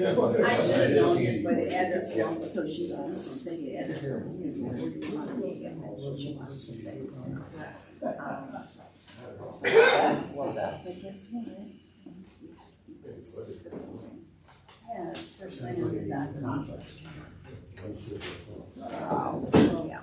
didn't know just by the address, so she wants to say the address. Where do you want to make it? That's what she wants to say. But guess what? Yeah, it's first thing on your document. Yeah.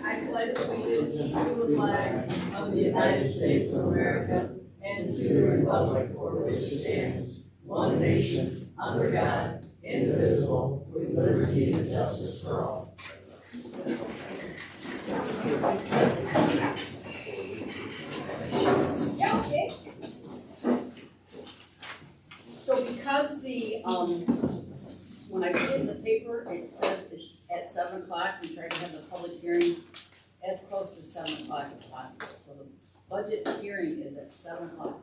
I pledge allegiance to the flag of the United States of America and to the republic for which it stands, one nation, under God, indivisible, with liberty and justice for all. Yeah, okay. So because the, when I put it in the paper, it says it's at 7 o'clock, we try to have the public hearing as close to 7 o'clock as possible. So the budget hearing is at 7 o'clock.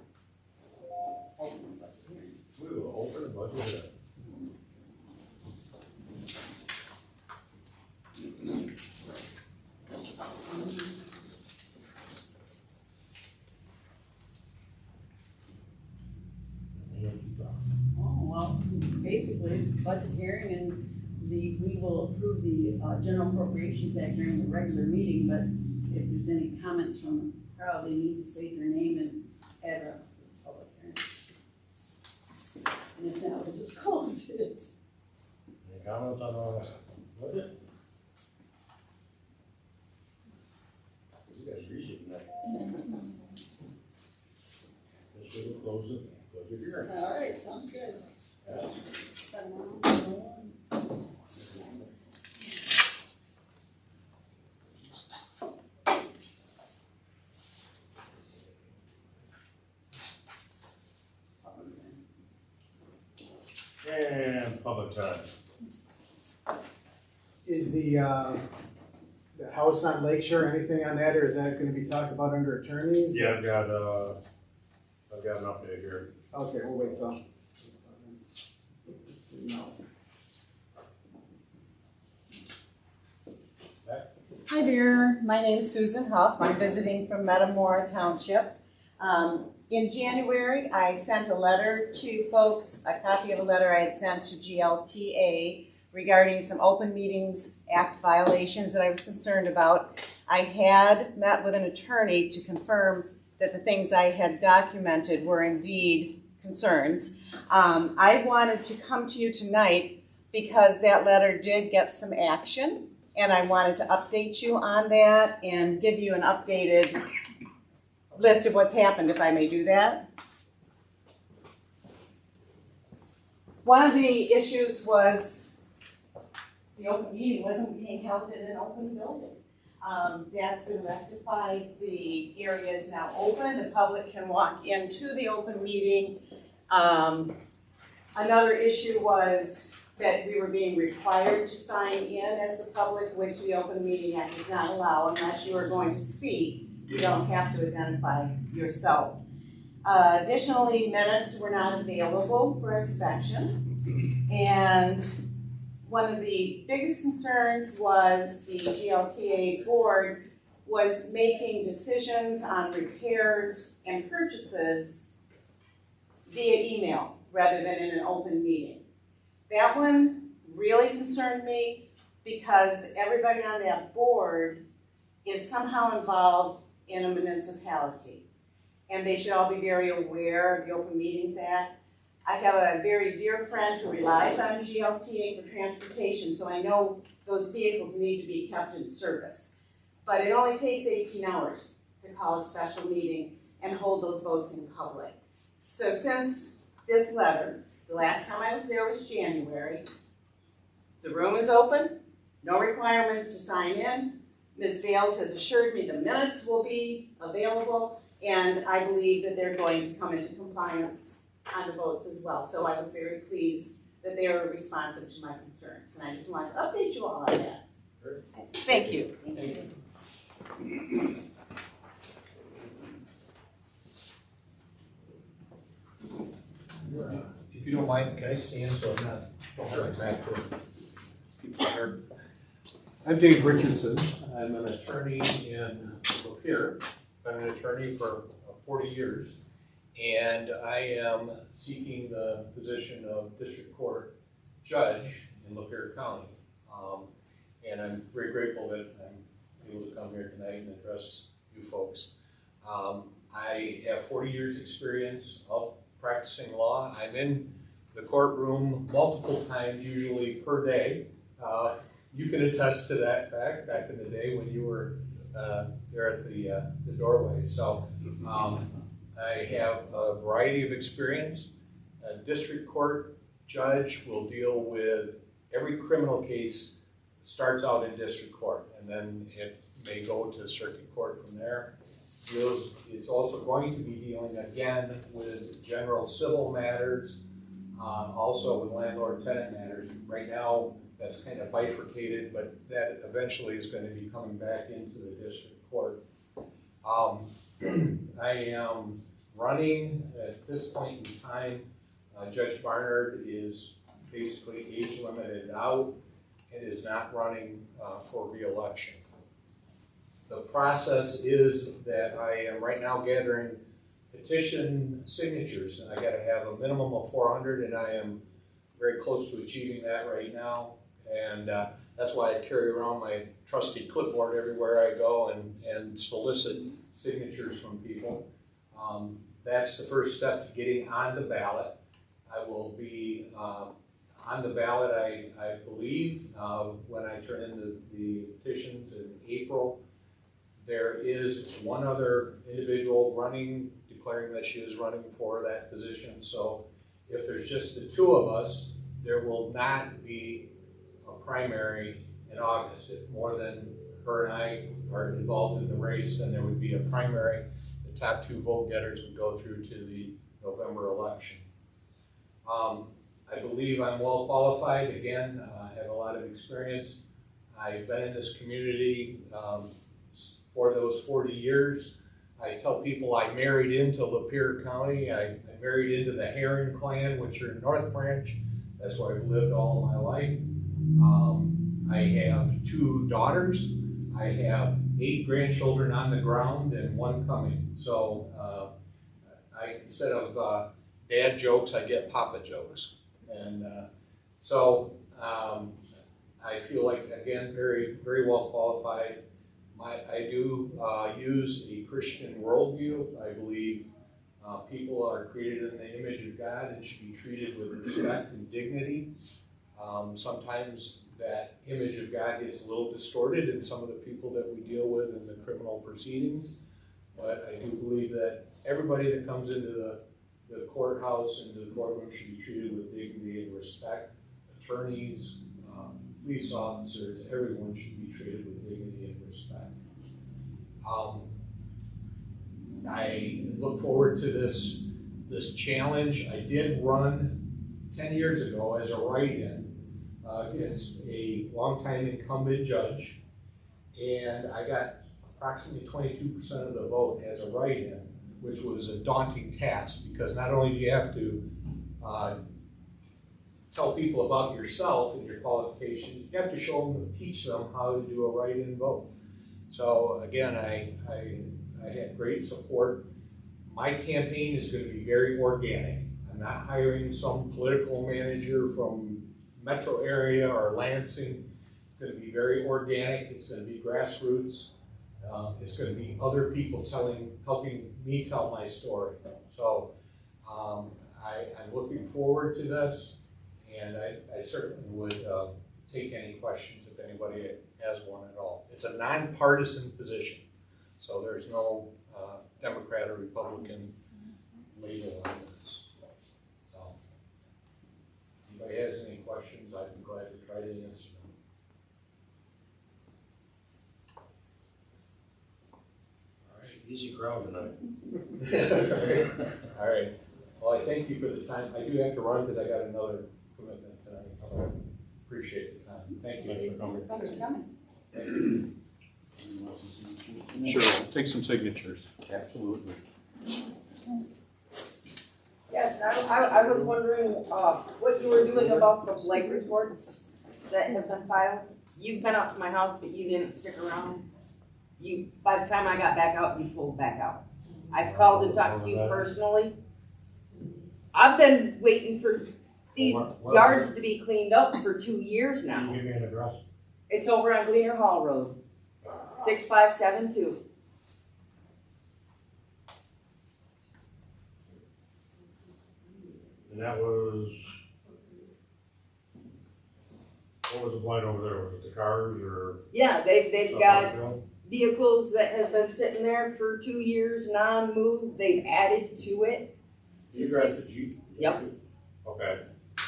Open the budget hearing. We will open the budget hearing. Oh, well, basically, budget hearing and we will approve the General Appropriations Act during the regular meeting, but if there's any comments from the crowd, they need to state their name and address for the public hearing. And if not, we'll just close it. Any comments on the budget? You guys reaching that. This will close it. Budget hearing. All right, sounds good. Yeah. And public time. Is the house on Lakeshore, anything on that, or is that gonna be talked about under attorneys? Yeah, I've got an update here. Okay, we'll wait till. No. Hi there, my name is Susan Huff. I'm visiting from Metamora Township. In January, I sent a letter to folks, a copy of a letter I had sent to GLTA regarding some Open Meetings Act violations that I was concerned about. I had met with an attorney to confirm that the things I had documented were indeed concerns. I wanted to come to you tonight because that letter did get some action, and I wanted to update you on that and give you an updated list of what's happened, if I may do that. One of the issues was the open meeting wasn't being held in an open building. That's been rectified. The area is now open. The public can walk into the open meeting. Another issue was that we were being required to sign in as the public, which the Open Meeting Act does not allow unless you are going to speak. You don't have to identify yourself. Additionally, minutes were not available for inspection. And one of the biggest concerns was the GLTA board was making decisions on repairs and purchases via email rather than in an open meeting. That one really concerned me because everybody on that board is somehow involved in a municipality. And they should all be very aware of the Open Meetings Act. I have a very dear friend who relies on GLTA for transportation, so I know those vehicles need to be kept in service. But it only takes 18 hours to call a special meeting and hold those votes in public. So since this letter, the last time I was there was January, the room is open, no requirements to sign in. Ms. Bales has assured me the minutes will be available, and I believe that they're going to come into compliance on the votes as well. So I was very pleased that they were responsive to my concerns, and I just wanted to update you all on that. Thank you. Thank you. If you don't mind, can I stand so I'm not going back to people here? I'm Dave Richardson. I'm an attorney in Lapeer. I been an attorney for 40 years, and I am seeking the position of district court judge in Lapeer County. And I'm very grateful that I'm able to come here tonight and address you folks. I have 40 years experience of practicing law. I'm in the courtroom multiple times, usually per day. You can attest to that fact back in the day when you were there at the doorway. So I have a variety of experience. A district court judge will deal with every criminal case that starts out in district court, and then it may go to circuit court from there. It's also going to be dealing again with general civil matters, also with landlord-tenant matters. Right now, that's kind of bifurcated, but that eventually is going to be coming back into the district court. I am running at this point in time. Judge Barnard is basically age limited out and is not running for re-election. The process is that I am right now gathering petition signatures, and I got to have a minimum of 400, and I am very close to achieving that right now. And that's why I carry around my trusty clipboard everywhere I go and solicit signatures from people. That's the first step to getting on the ballot. I will be on the ballot, I believe, when I turn in the petitions in April. There is one other individual running, declaring that she is running for that position. So if there's just the two of us, there will not be a primary in August. If more than her and I are involved in the race, then there would be a primary. The top two vote getters would go through to the November election. I believe I'm well qualified. Again, I have a lot of experience. I've been in this community for those 40 years. I tell people I married into Lapeer County. I married into the Heron clan, which are in North Branch. That's where I've lived all my life. I have 2 daughters. I have 8 grandchildren on the ground and 1 coming. So instead of dad jokes, I get papa jokes. And I feel like, again, very, very well qualified. I do use a Christian worldview. I believe people are created in the image of God and should be treated with respect and dignity. Sometimes that image of God gets a little distorted in some of the people that we deal with in the criminal proceedings. But I do believe that everybody that comes into the courthouse, into the courtroom, should be treated with dignity and respect. Attorneys, police officers, everyone should be treated with dignity and respect. I look forward to this challenge. I did run 10 years ago as a write-in against a longtime incumbent judge, and I got approximately 22% of the vote as a write-in, which was a daunting task, because not only do you have to tell people about yourself and your qualifications, you have to show them, teach them how to do a write-in vote. So again, I had great support. My campaign is going to be very organic. I'm not hiring some political manager from metro area or Lansing. It's going to be very organic. It's going to be grassroots. It's going to be other people helping me tell my story. So I'm looking forward to this, and I certainly would take any questions if anybody has one at all. It's a nonpartisan position, so there's no Democrat or Republican label on this. So if anybody has any questions, I'd be glad to try to answer them. Easy crowd tonight. All right. Well, I thank you for the time. I do have to run because I got another commitment tonight, so appreciate the time. Thank you. Thanks for coming. Thanks for coming. Thank you. Sure, I'll take some signatures. Absolutely. Yes, I was wondering what you were doing about the blight reports that have been filed. You've been out to my house, but you didn't stick around. by the time I got back out, you pulled back out. I've called and talked to you personally. I've been waiting for these yards to be cleaned up for 2 years Can now. you give me an address? It's over on Gleaner Hall Road, 6572. And that was, what was the blight over there? Was it the cars or? Yeah, they've stuff got like that? vehicles that have been sitting there for 2 years, non-moved, they've added to it. You drive the Jeep? Yep. Okay.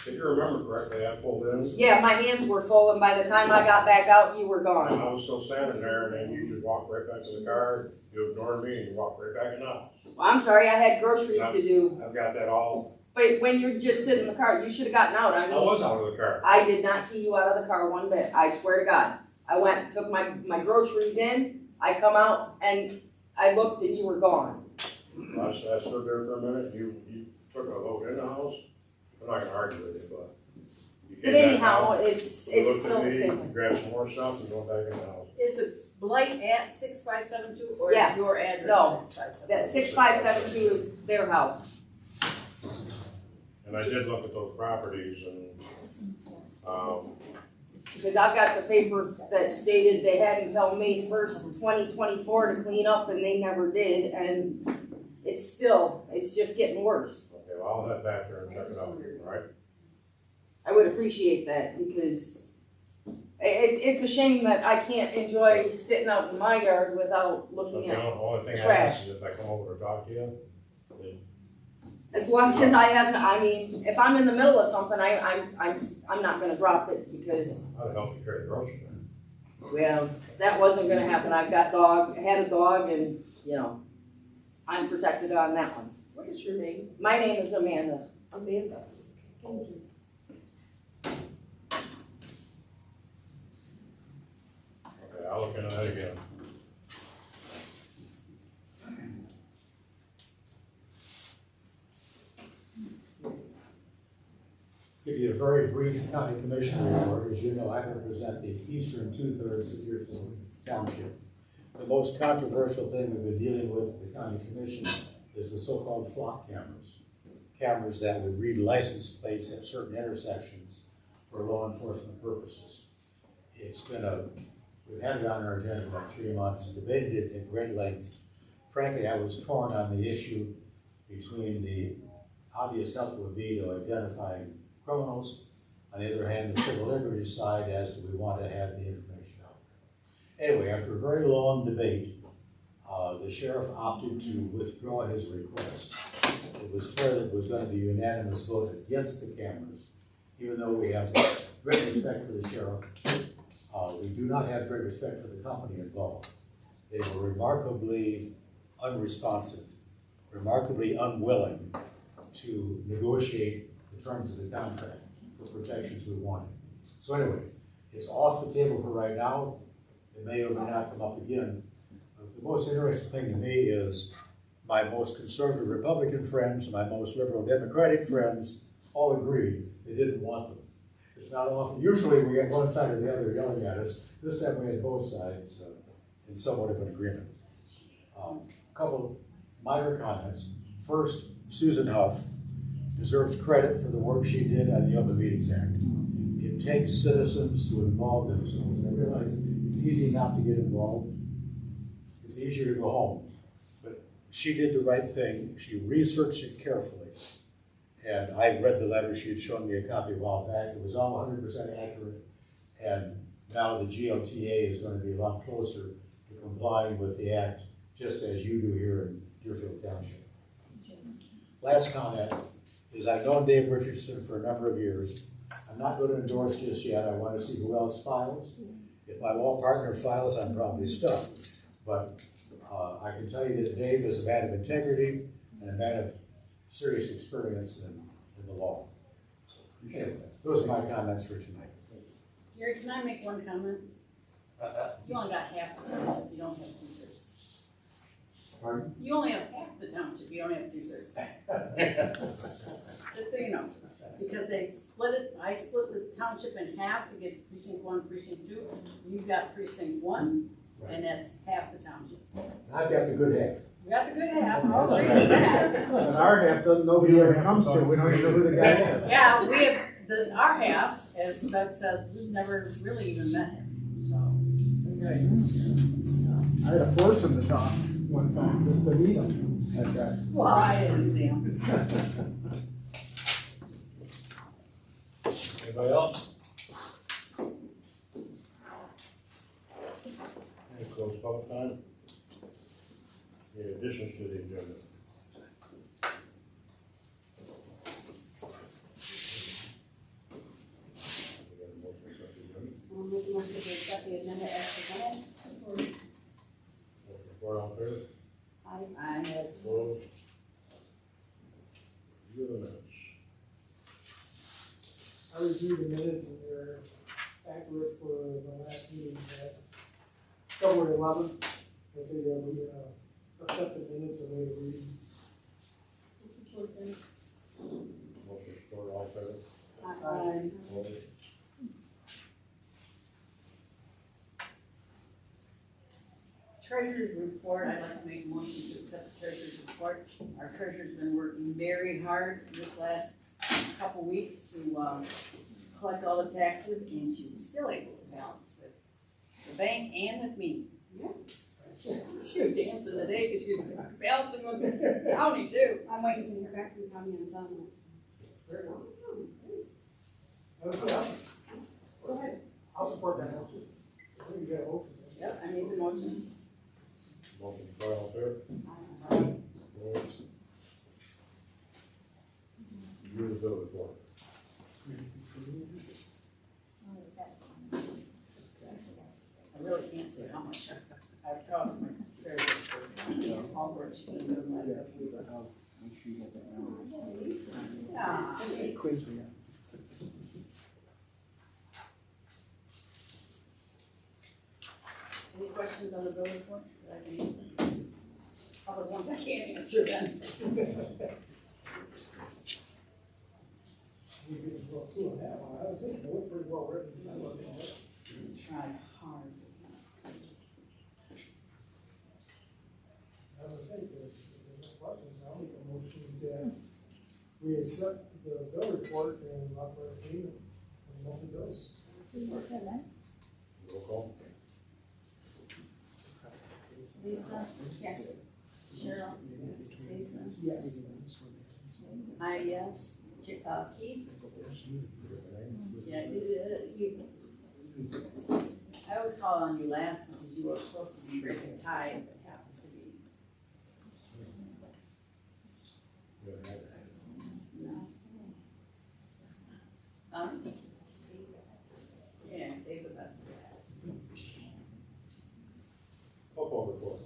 If you remember correctly, I pulled in. Yeah, my hands were full, and by the time I got back out, you were gone. I was still standing there, and then you just walked right back to the car, you ignored me, and you walked right back in the house. Well, I'm sorry, I had groceries to do, I've got that all, but when you're just sitting in the car, you should have gotten out. I I mean, was out of the car. I did not see you out of the car one bit, I swear to God. I went, took my groceries in, I come out, and I looked and you were gone. I stood there for a minute, you took a load in the house, I'm not gonna argue with you, but. You But came back anyhow, out, it's you looked still at the me, same. grabbed some more stuff, and went back in the house. Is the blight at 6572 or Yeah. is your address No. 6572? That 6572 is their house. And I did look at those properties, and, Because I've got the paper that stated they had until May 1st, 2024 to clean up, and they never did, and it's just getting worse. okay, well, I'll head back there and check it out, all right? I would appreciate that, because it's a shame that I can't enjoy sitting out in my yard without But looking the at, only thing I trash. ask is if I come over to talk to you, then as long as I have, I mean, if I'm in the middle of something, I'm not gonna drop it, because, I'd help you carry the groceries. well, that wasn't gonna happen. I had a dog, and, you know, I'm protected on that one. What is your name? My name is Amanda. Amanda. Thank you. Okay, I'll look into that again. Give you a very brief county commission report. As you know, I represent the eastern 2/3 of Deerfield Township. The most controversial thing we've been dealing with the county commission is the so-called flock cameras. Cameras that would read license plates at certain intersections for law enforcement purposes. We've had it on our agenda for about 3 months, debated it at great length. Frankly, I was torn on the issue between the obvious help would be to identify criminals. On the other hand, the civil liberties side as to we want to have the information out there. Anyway, after a very long debate, the sheriff opted to withdraw his request. It was clear that it was going to be a unanimous vote against the cameras, even though we have great respect for the sheriff. We do not have great respect for the company involved. They were remarkably unresponsive, remarkably unwilling to negotiate the terms of the contract for protections we wanted. So anyway, it's off the table for right now. It may or may not come up again. The most interesting thing to me is my most conservative Republican friends and my most liberal Democratic friends all agreed they didn't want them. It's not often, usually we get one side or the other yelling at us. This time we had both sides in somewhat of an agreement. A couple minor comments. First, Susan Huff deserves credit for the work she did on the Open Meetings Act. It takes citizens to involve themselves. I realize it's easy not to get involved. It's easier to go home. But she did the right thing. She researched it carefully. And I read the letter. She had shown me a copy a while back. It was all 100% accurate. And now the GOTA is going to be a lot closer to complying with the act, just as you do here in Deerfield Township. Last comment is I've known Dave Richardson for a number of years. I'm not going to endorse just yet. I want to see who else files. If my law partner files, I'm probably stuck. But I can tell you that Dave is a man of integrity and a man of serious experience in the law. So, anyway, those are my comments for tonight. Gary, can I make one comment? You only got half the township, you don't have 2/3. Pardon? You only have half the township, you don't have 2/3. Just so you know, because they split it, I split the township in half to get precinct 1, precinct 2. You've got precinct 1, and that's half the township. I've got the good half. We got the good half, Okay, I'll that's agree right. with that. But our half doesn't, nobody ever comes to, we don't even know who the guy is. Yeah, we have, our half, as Doug says, we've never really even met him, so. I had to force him to talk one time, just to meet him. That guy. Well, I didn't see him. Anybody else? Any close public time? Any additions to the agenda? We got a motion to accept the agenda. I'll make a motion to accept the agenda as presented. Motion for all in favor? I had, Opposed? Review the minutes. I reviewed the minutes and they're accurate for the last meeting at February 11th. I say that we accept the minutes and they agree. Motion for all in favor? Opposed? treasurer's report, I'd like to make a motion to accept the treasurer's report. Our treasurer's been working very hard this last couple weeks to, collect all the taxes, and she was still able to balance with the bank and with me. Yeah. She was dancing today because she was balancing with the county too. I'm waiting to hear back from the county on settlements. Very well. Awesome, great. Go ahead. I'll support that motion. I think you got a vote. Yep, I made the motion. Motion for all in favor? Opposed? Review the bill report. I really can't say how much I've talked to my treasurer for all the work she's been doing the last couple weeks. Yeah. Quiz we got. Any questions on the bill report that I can answer? All the ones I can't answer then. You get a vote too on that one. I was thinking it looked pretty well written. I looked at it. Tried hard. As I say, there's no questions. I'll make a motion that we accept the bill report and authorize payment of the monthly bills. Roll call. Lisa? Yes. Cheryl? Lisa? Yes. Yes. Keith? Yeah, I always call on you last because you were supposed to be breaking tie if it happens to be. No. Yeah, save the best. Football report.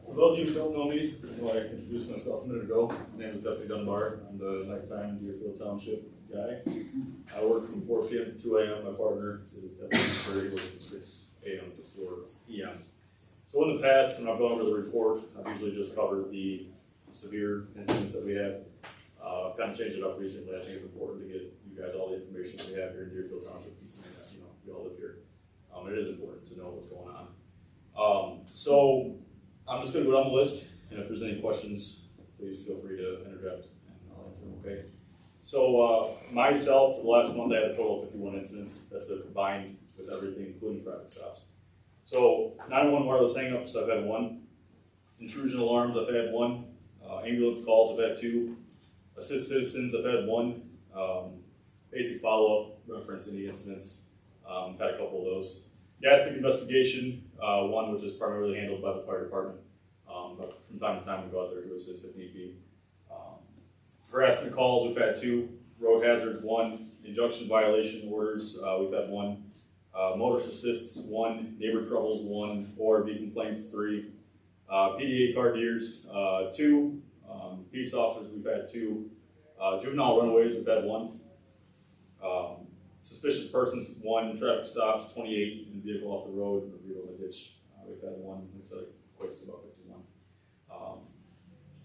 For those of you who don't know me, I introduced myself a minute ago. My name is Deputy Dunbar. I'm the nighttime Deerfield Township guy. I work from 4 p.m. to 2 a.m. My partner is Deputy Dunbar. He works from 6 a.m. to 4 p.m. So in the past, when I've gone over the report, I've usually just covered the severe incidents that we have. I've kind of changed it up recently. I think it's important to get you guys all the information that we have here in Deerfield Township. You know, we all live here. It is important to know what's going on. So I'm just going to go down the list, and if there's any questions, please feel free to interject, and I'll answer them, okay? So myself, for the last month, I had a total of 51 incidents. That's a combined with everything, including traffic stops. So 911 wireless hangups, I've had 1. Intrusion alarms, I've had 1. Ambulance calls, I've had 2. Assist citizens, I've had 1. Basic follow-up, reference any incidents, had a couple of those. Gas leak investigation, 1 which is primarily handled by the fire department, but from time to time we go out there to assist if need be. Harassment calls, we've had 2. Road hazards, 1. Injunction violation orders, we've had 1. Motorist assists, 1. Neighbor troubles, 1. ORV complaints, 3. PDA cardiers, 2. Peace officers, we've had 2. Juvenile runaways, we've had 1. Suspicious persons, 1. Traffic stops, 28. And vehicle off the road, or vehicle in the ditch, we've had 1. Looks like equates to about 51.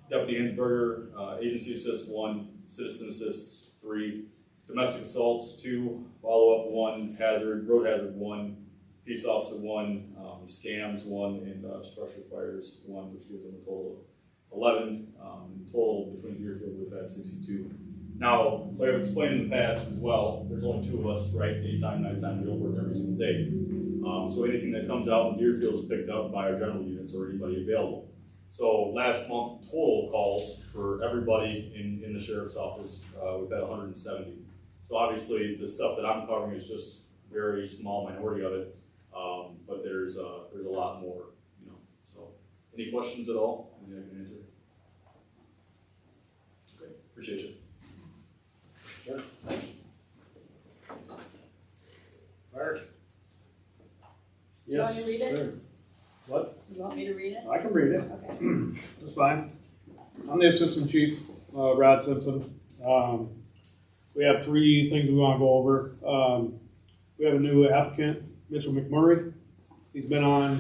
Deputy Hinsberger, agency assists, 1. Citizen assists, 3. Domestic assaults, 2. Follow-up, 1. Hazard, road hazard, 1. peace officer 1, scams 1, and structure fires 1, which gives them a total of 11. In total, between Deerfield, we've had 62. Now, like I've explained in the past as well, there's only 2 of us, right? Daytime, nighttime, we don't work every single day. So anything that comes out in Deerfield is picked up by our general units or anybody available. So last month, total calls for everybody in the sheriff's office, we've had 170. So obviously, the stuff that I'm covering is just a very small minority of it, but there's a lot more, you know. So, any questions at all? Maybe I can answer. Okay, appreciate you. Sure. Fire. You want me to read it? sir. What? You want me to read it? I can read it. Okay. That's fine. I'm the Assistant Chief, Rod Simpson. We have 3 things we want to go over. We have a new applicant, Mitchell McMurray. He's been on,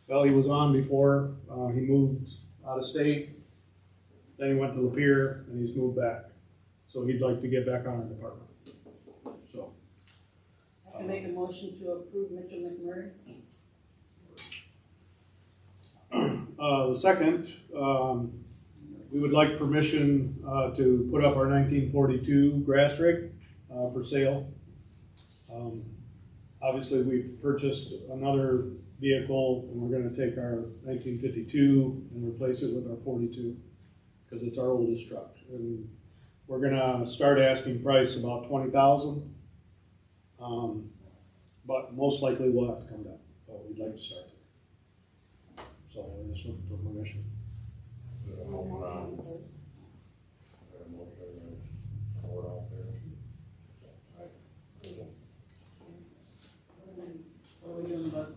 well, he was on before. He moved out of state. Then he went to Lapeer and he's moved back. So he'd like to get back on our department. So. I can make a motion to approve Mitchell McMurray. The second, we would like permission to put up our 1942 grass rig for sale. Obviously, we've purchased another vehicle, and we're going to take our 1952 and replace it with our 42 because it's our oldest truck. And we're going to start asking price about $20,000, but most likely we'll have to come down. But we'd like to start. So we're just looking for permission. Is there a motion on? Is there a motion and support out there? What are we doing about?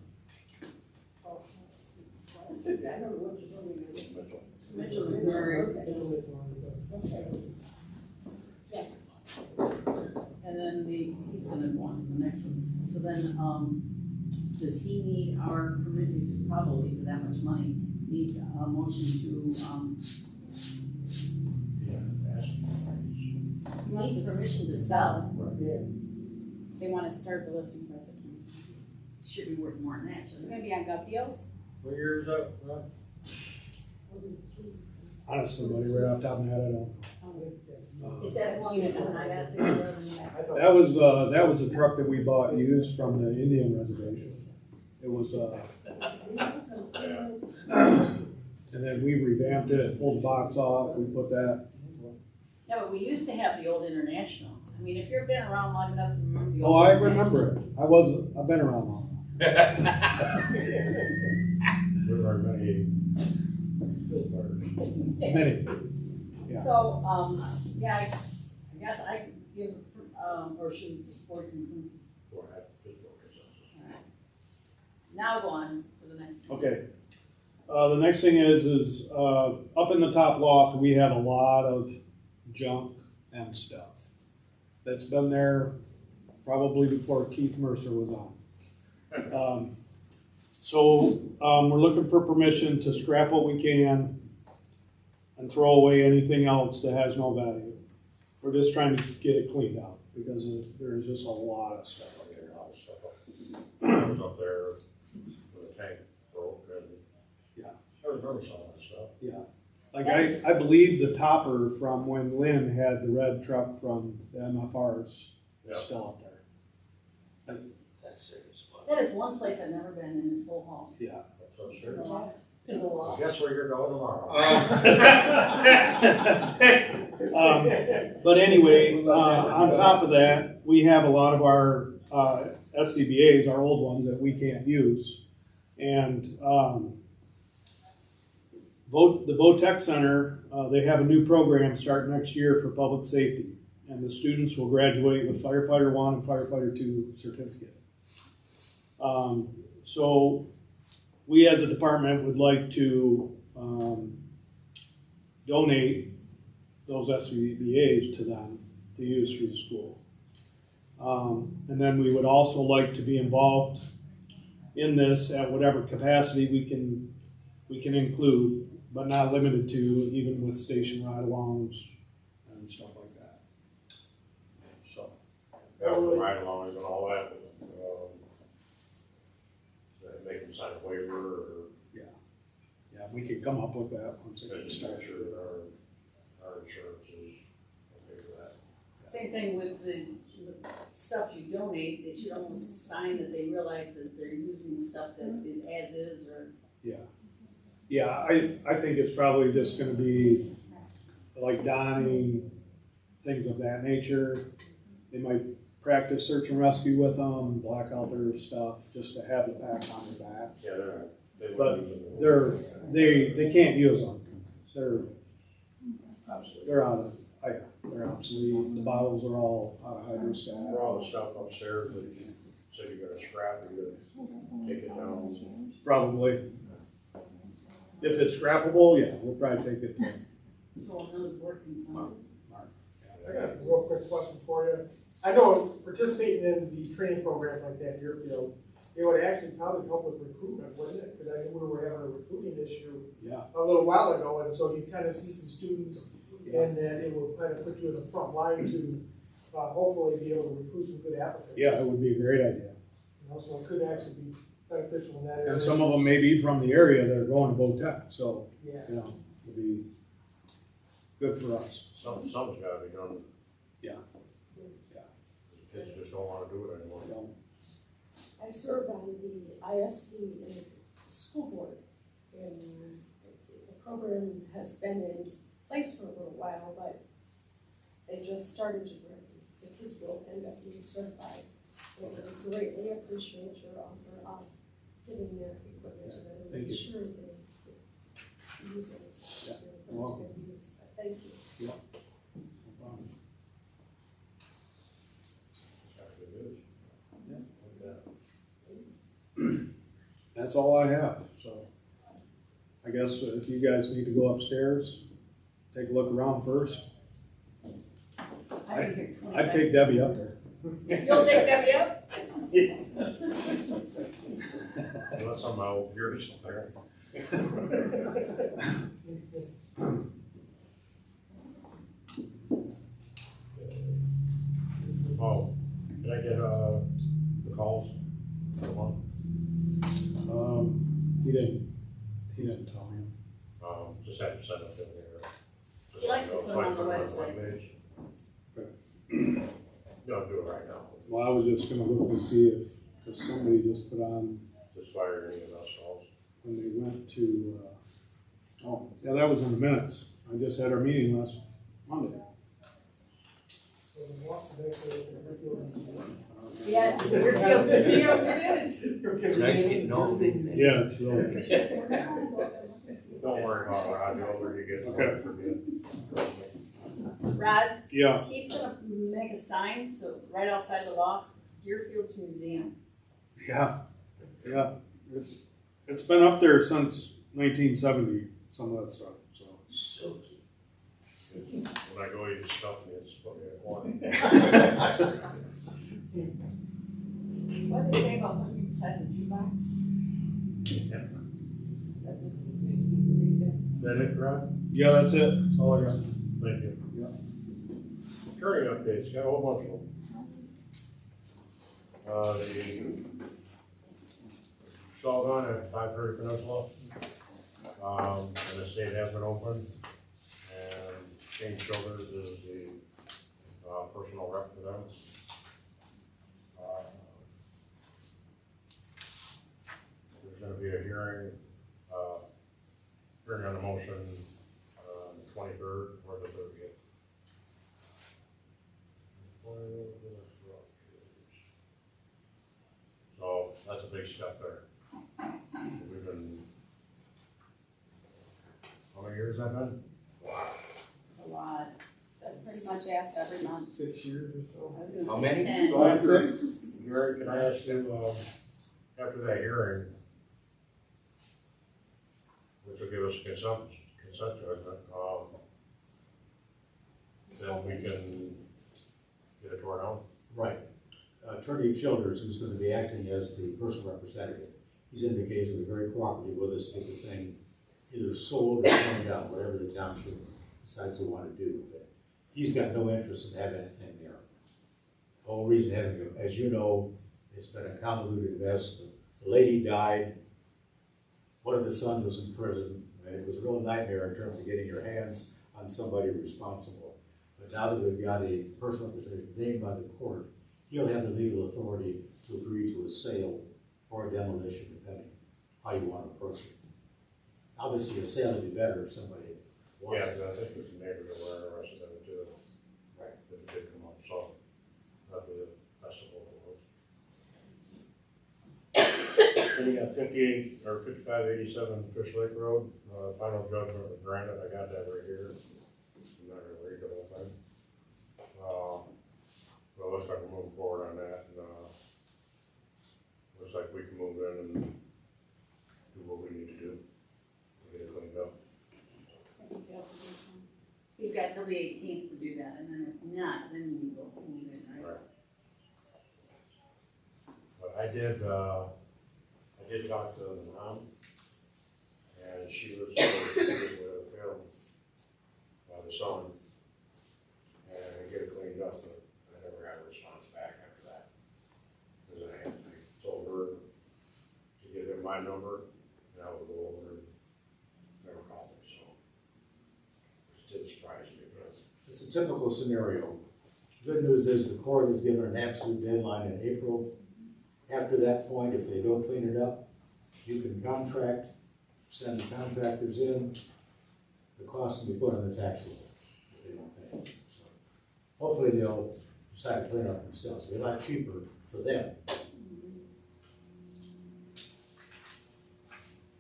Mitchell McMurray. And then he's gonna go on to the next one. So then, does he need our permission, probably for that much money, needs a motion to, he needs permission to sell. They wanna start the listing process. Should be worth more than that, Is it shouldn't gonna be on gov deals? What year is that, Ron? Honestly, buddy, right off the top of my head, I don't know. it? Is that one that I got there? That was a truck that we bought used from the Indian reservation. It was, and then we revamped it, pulled the box off, we put that. Yeah, but we used to have the old International. I mean, if you've been around long enough to remember the Oh, old. I remember it. I've been around long. There are many field fires. Many. Yeah. So, yeah, I guess I could give, or should we just support consensus? Go ahead, just go consensus. Alright. Now go on for the next one. Okay. The next thing is up in the top loft, we have a lot of junk and stuff that's been there probably before Keith Merser was on. So we're looking for permission to scrap what we can and throw away anything else that has no value. We're just trying to get it cleaned out because there's just a lot of stuff up there. A lot of stuff up there with a tank broke and. Yeah. I remember some of that stuff. Yeah. Like I believe the topper from when Lynn had the red truck from the MFRs is still up there. That's serious. That is one place I've never been in this whole hall. Yeah. That's what I'm sure. In the wall. Guess where you're going tomorrow? But anyway, on top of that, we have a lot of our SCBA's, our old ones that we can't use. And the VOTEC Center, they have a new program starting next year for public safety. And the students will graduate with Firefighter 1 and Firefighter 2 certificate. So we as a department would like to donate those SCBA's to them to use through the school. And then we would also like to be involved in this at whatever capacity we can include, but not limited to, even with station ride-alongs and stuff like that. So. Yeah, with the ride-alongs and all that. make them sign a waiver or Yeah, we could come up with that once it gets just make started. sure that our insurance is okay for that. Same thing with the stuff you donate, they should almost sign that they realize that they're using stuff that is as is, or. Yeah, I think it's probably just gonna be like donning, things of that nature. They might practice search and rescue with them, black out their stuff, just to have the pack on their back. Yeah, they But wouldn't use them. they can't use them. Absolutely. They're out of, they're obsolete. The bottles are all out of hydrostat. For all the stuff upstairs that you said you're gonna scrap, you're gonna take it down. Probably. If it's scrappable, yeah, we'll probably take it to So another board consensus. Mark. I got a real quick question for you. I know participating in these training programs like that, Deerfield, it would actually probably help with recruitment, wouldn't it? Because I think we were having a recruiting issue Yeah. a little while ago, and so you kind of see some students, and then it will kind of put you in the front line to hopefully be able to recruit some good applicants. Yeah, it would be a great idea. You know, so it could actually be beneficial in that area. And some of them may be from the area that are going to Vo-Tech, so, Yeah. you know, it'd be good for us. Something's gotta be done. Yeah. Kids just don't wanna do it anymore. So, I serve on the ISD in the school board, and the program has been in place for a little while, but they just started to grant the kids will end up being certified. And I greatly appreciate your offer of giving their equipment to them and Thank make you. sure they use it. Yeah. They're going to get used. Thank you. no problem. That's good news. Yeah. Yeah. That's all I have, so. I guess if you guys need to go upstairs, take a look around first. I've been here 25. I'd take Debbie up there. You'll take Debbie up? Unless I'm out here or something. Oh, can I get, the calls? For one? He didn't tell me. Just have to send it in there. Just He likes to so put I them can on the put it website. webpage. Don't do it right now. Well, I was just gonna look to see if, cause somebody just put on Just fire any of those calls. when they went to, oh, yeah, that was in the minutes. I just had our meeting last Monday. So walk back to the Deerfield Museum. Yes, Deerfield Museum it is. It's nice getting off. Yeah, it's really nice. Don't worry about it, the older you get, the more Okay. you forget. Rod, Yeah, he's gonna make a sign, so right outside the loft, Deerfield's Museum. yeah. It's been up there since 1970, some of that stuff, so. So cute. When I go eat the stuff, it's put me in a corner. What did they say about looking inside the jukebox? Yeah. That's a he's gonna. Is that it, Rod? Yeah, that's it. That's all I got. Thank you. Yeah. Current updates, got a whole bunch of them. The Shawgun at 530 Peninsula, and the state has been open, and Shane Childers is the, personal rep for them. There's gonna be a hearing on the motion, the 23rd or the 30th. So that's a big step there. We've been, how many years has that been? A lot. I pretty much asked every month. 6 years or so. I was gonna How say many? 10. So after, Gary, can I ask you, after that hearing, which will give us consent judgment, then we can get it torn down? Right. Attorney Childers, who's going to be acting as the personal representative, he's indicated to be very cooperative with us to get the thing either sold or torn down, whatever the township decides they want to do. But he's got no interest in having anything there. The whole reason having it, as you know, it's been a convoluted mess. The The lady died, one of the sons was in prison, and it was a real nightmare in terms of getting your hands on somebody responsible. But now that we've got a personal representative named by the court, he'll have the legal authority to agree to a sale or a demolition, depending how you want to approach it. Obviously, a sale would be better if somebody wants Yeah, it. 'cause I think there's some neighbors that were interested in it too. Right. If it did come up, so that'd be the best of both worlds. Then you got 58 or 5587 Fish Lake Road, final judgment was granted, I got that right here. I'm not gonna read the whole thing. Well, it looks like we're moving forward on that, and, looks like we can move in and do what we need to do to get it cleaned up. I think they also do some. He's got till the 18th to do that, and then if not, then we will move in, right? Right. But I did talk to the mom, and she was supposed to meet with him, the son, and get it cleaned up, but I never got a response back after that. Because I told her to give him my number, and I would go over and never called me, so. It did surprise me, but. It's a typical scenario. Good news is the court has given an absolute deadline in April. After that point, if they don't clean it up, you can contract, send the contractors in, the cost can be put on the tax roll if they don't pay. So hopefully they'll decide to clean it up themselves. It'll be a lot cheaper for them.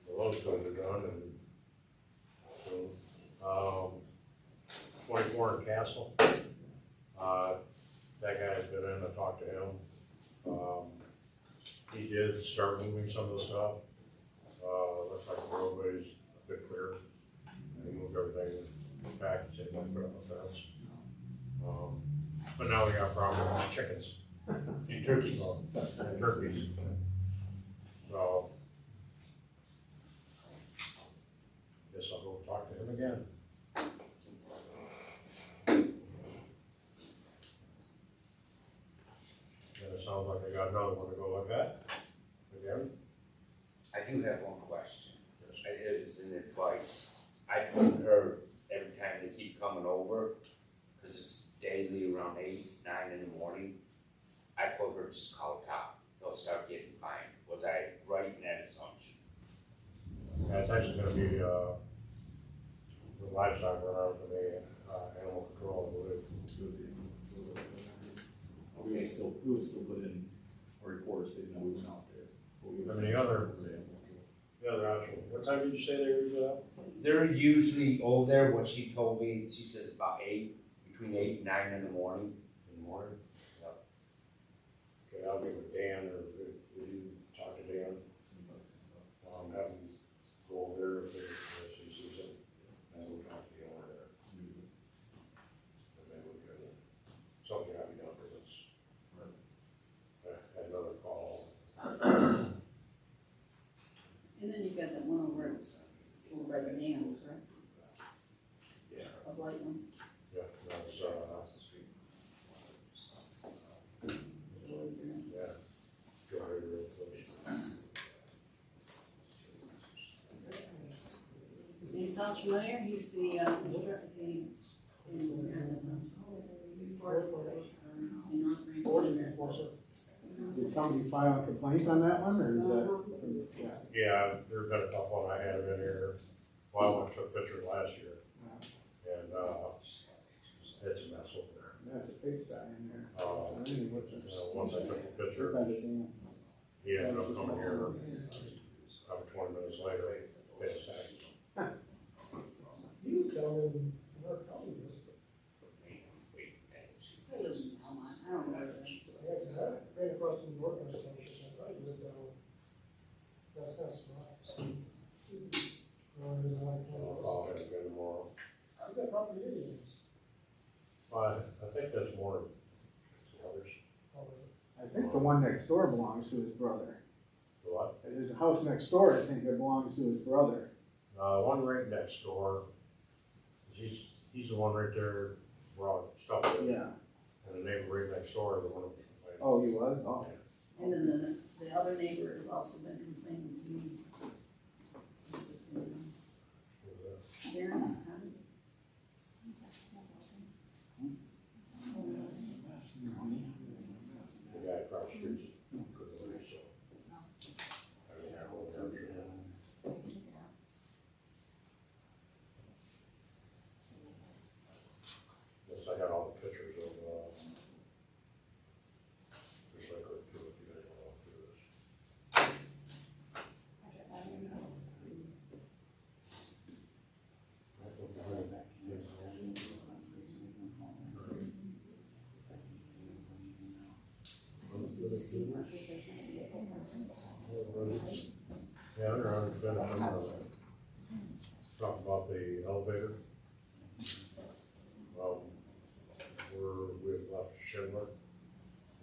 The road's gonna be done and soon. 24 in Castle. That guy's been in, I talked to him. He did start moving some of the stuff. Looks like the roadway's a bit clear. And he moved everything back and said he might put up a fence. But now we got a problem with chickens. And turkeys. And turkeys. So, guess I'll go talk to him again. And it sounds like I got another one to go look at again. I do have one question. Yes. It is an advice. I told her every time they keep coming over, because it's daily around 8, 9 in the morning, I told her just call top. They'll start getting fined. Was I right in that assumption? Yeah, it's actually gonna be, the livestock run out for the, animal control, I believe. We would still put in a report stating that we went out there. I mean, the other option, what time did you say they were usually out? They're usually over there, what she told me, she says about 8, between 8 and 9 in the morning. In the morning? Yep. Okay, I'll get with Dan, or will you talk to Dan? Have him go over there if he sees it, and we'll talk to the owner there. And then we can, something gotta be done, because it's, another call. And then you've got that one over by the dam, correct? Yeah. A white one. Yeah, that's, yeah. Drive real close. Name sounds familiar, he's the Ordinance enforcer. Did somebody file a complaint on that one, or is that? Yeah, there's been a couple, and I had them in here, well, I went and took pictures last year, and, it's a mess over there. That's a big sty in there. Once I took the picture, he ended up coming here, about 20 minutes later, pay the tax. You was down in North County. I don't know. Yes, I ran across the North County station, I lived down. That's nice. I'll have him tomorrow. How's that property Indians? I think there's more others. I think the one next door belongs to his brother. The what? There's a house next door, I think, that belongs to his brother. One right next door, he's the one right there, where all the stuff is. Yeah. And the neighbor right next door is the one who was complaining. Oh, he was? Oh. And then the other neighbor has also been complaining to me. Just so you know. Darren, huh? The guy across the street couldn't believe so. I mean, I won't answer him. Yes, I got all the pictures of, just like quick too, if you guys want to walk through this. Yeah, under unfinished, I'm gonna talk about the elevator. We've left Schindler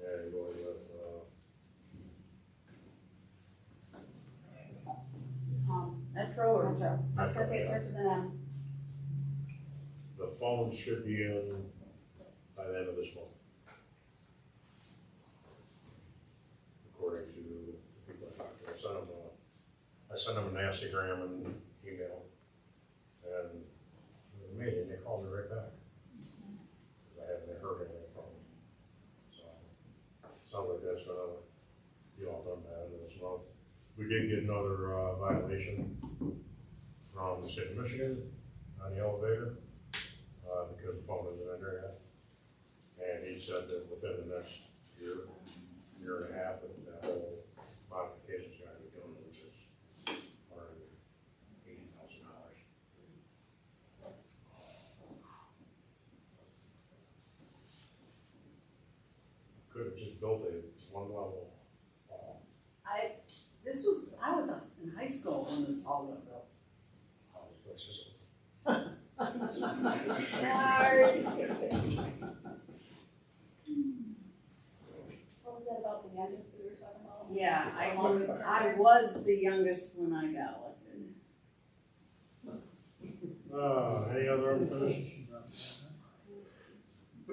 and going with, Metro or? Metro. I was gonna say it starts with an M. the phone should be in by the end of this month. According to the people I talked to, I sent them a nasty gram and email, and it was amazing, they called me right back. I haven't heard anything from them. So, sounds like that's, you all done bad this month. We did get another, violation from the state of Michigan on the elevator, because the phone isn't in there yet. And he said that within the next year and a half, that whole modification's gotta be done, which is $180,000. Could have just built a one level. I was in high school when this all went built. Stars. What was that about the youngest we were talking about? Yeah, I was the youngest when I got elected. Any other unfinished? I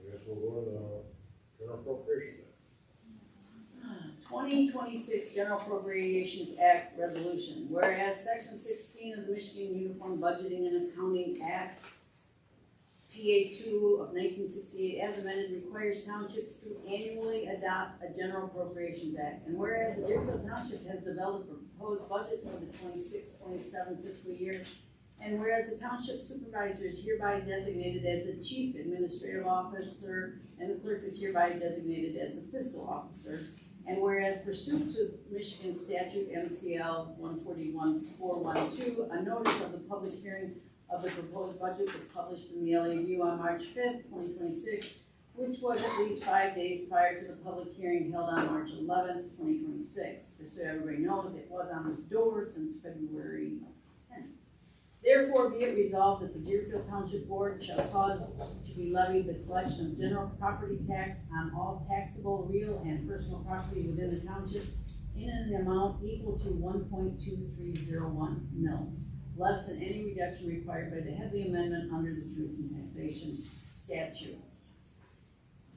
guess we'll go to general appropriation. 2026 General Appropriations Act Resolution. Whereas Section 16 of the Michigan Uniform Budgeting and Accounting Act, PA2 of 1968, as amended, requires townships to annually adopt a General Appropriations Act. And whereas the Deerfield Township has developed a proposed budget for the 26-27 fiscal year, and whereas the Township Supervisor is hereby designated as the Chief Administrative Officer, and the Clerk is hereby designated as the Fiscal Officer, and whereas pursuant to Michigan Statute MCL 141-412, a notice of the public hearing of the proposed budget was published in the LA Review on March 5th, 2026, which was at least 5 days prior to the public hearing held on March 11th, 2026. Just so everybody knows, it was on the door since February 10th. Therefore, be it resolved that the Deerfield Township Board shall cause to be levied the collection of general property tax on all taxable real and personal property within the township in an amount equal to 1.2301 mils, less than any reduction required by the Headley Amendment under the Truth in Taxation Statute.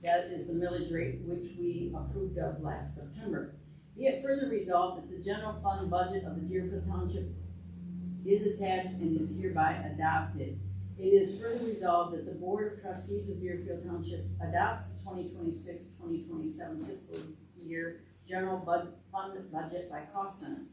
That is the millage rate which we approved of last September. Be it further resolved that the general fund budget of the Deerfield Township is attached and is hereby adopted. It is further resolved that the Board of Trustees of Deerfield Township adopts the 2026-2027 fiscal year general fund budget by cost center.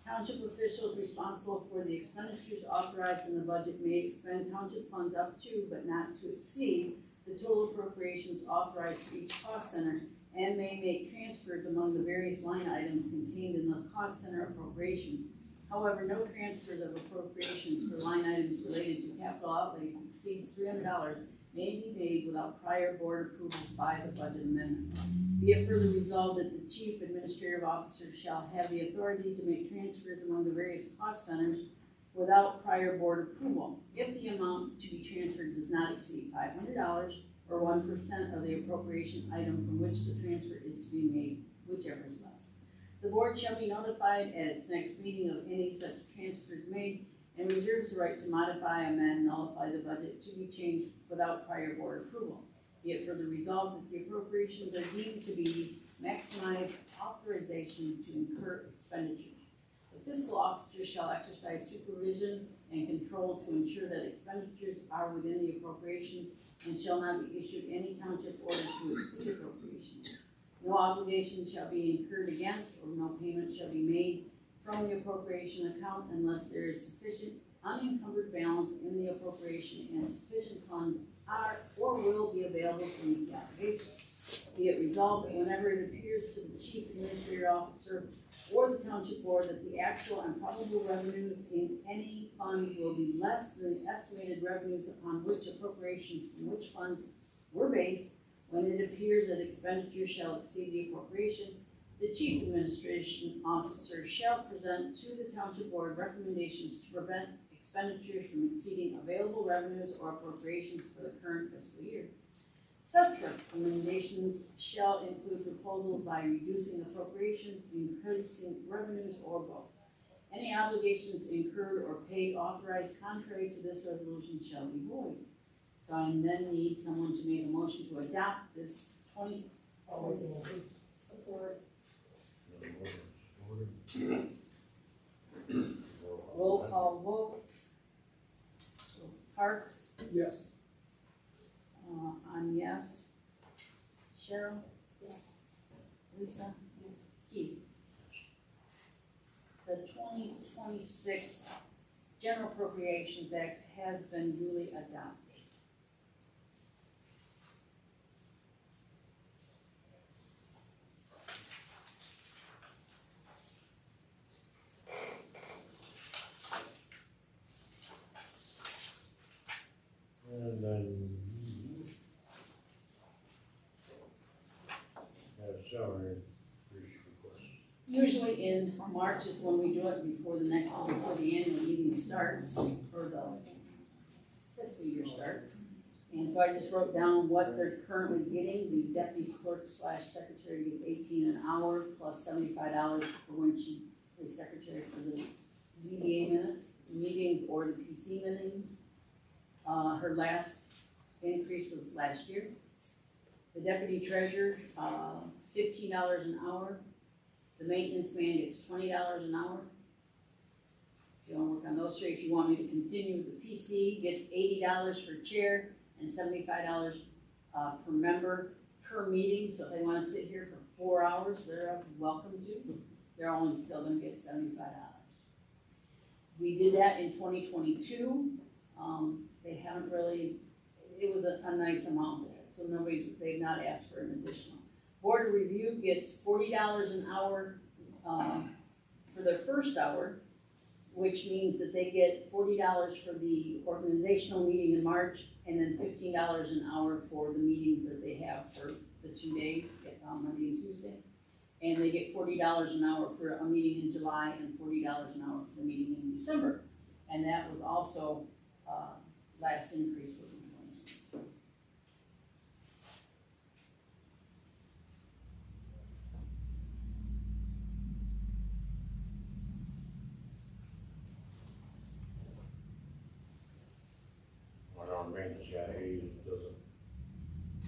Township officials responsible for the expenditures authorized in the budget may expend township funds up to, but not to exceed, the total appropriations authorized for each cost center, and may make transfers among the various line items contained in the cost center appropriations. However, no transfers of appropriations for line items related to capital outlays exceeds $300 may be made without prior board approval by the budget amendment. Be it further resolved that the Chief Administrative Officer shall have the authority to make transfers among the various cost centers without prior board approval, if the amount to be transferred does not exceed $500 or 1% of the appropriation item from which the transfer is to be made, whichever is less. The board shall be notified at its next meeting of any such transfers made, and reserves the right to modify, amend, nullify the budget to be changed without prior board approval. Be it further resolved that the appropriations are deemed to be maximized authorization to incur expenditure. The fiscal officer shall exercise supervision and control to ensure that expenditures are within the appropriations and shall not be issued any township order to exceed appropriations. No obligation shall be incurred against or no payment shall be made from the appropriation account unless there is sufficient unencumbered balance in the appropriation and sufficient funds are or will be available to meet the obligation. Be it resolved that whenever it appears to the chief administrative officer or the township board that the actual and probable revenues in any fund will be less than the estimated revenues upon which appropriations from which funds were based, when it appears that expenditure shall exceed the appropriation, the chief administration officer shall present to the township board recommendations to prevent expenditures from exceeding available revenues or appropriations for the current fiscal year. Such recommendations shall include proposals by reducing appropriations, increasing revenues, or both. Any obligations incurred or paid authorized contrary to this resolution shall be void. So I then need someone to make a motion to adopt this 2026 Support. roll call vote. Parks, Yes. I'm yes. Cheryl? Yes. Lisa? Yes. Keith? The 2026 General Appropriations Act has been duly adopted. And then have salary increase request. Usually in March is when we do it before the annual meeting starts, or the fiscal year starts. And so I just wrote down what they're currently getting. The deputy clerk / secretary gets $18 an hour plus $75 for when she is secretary for the ZBA minutes, meetings, or the PC meetings. Her last increase was last year. The deputy treasurer, $15 an hour. The maintenance man gets $20 an hour. If you wanna work on those three, if you want me to continue, the PC gets $80 for chair and $75 per member per meeting. So if they wanna sit here for 4 hours, they're welcome to. They're only still gonna get $75. We did that in 2022. They haven't really, it was a nice amount there, so they've not asked for an additional. Board of Review gets $40 an hour for their first hour, which means that they get $40 for the organizational meeting in March, and then $15 an hour for the meetings that they have for the 2 days, Monday and Tuesday. And they get $40 an hour for a meeting in July and $40 an hour for the meeting in December. And that was also, last increase was in 2022. What our maintenance guy, he doesn't,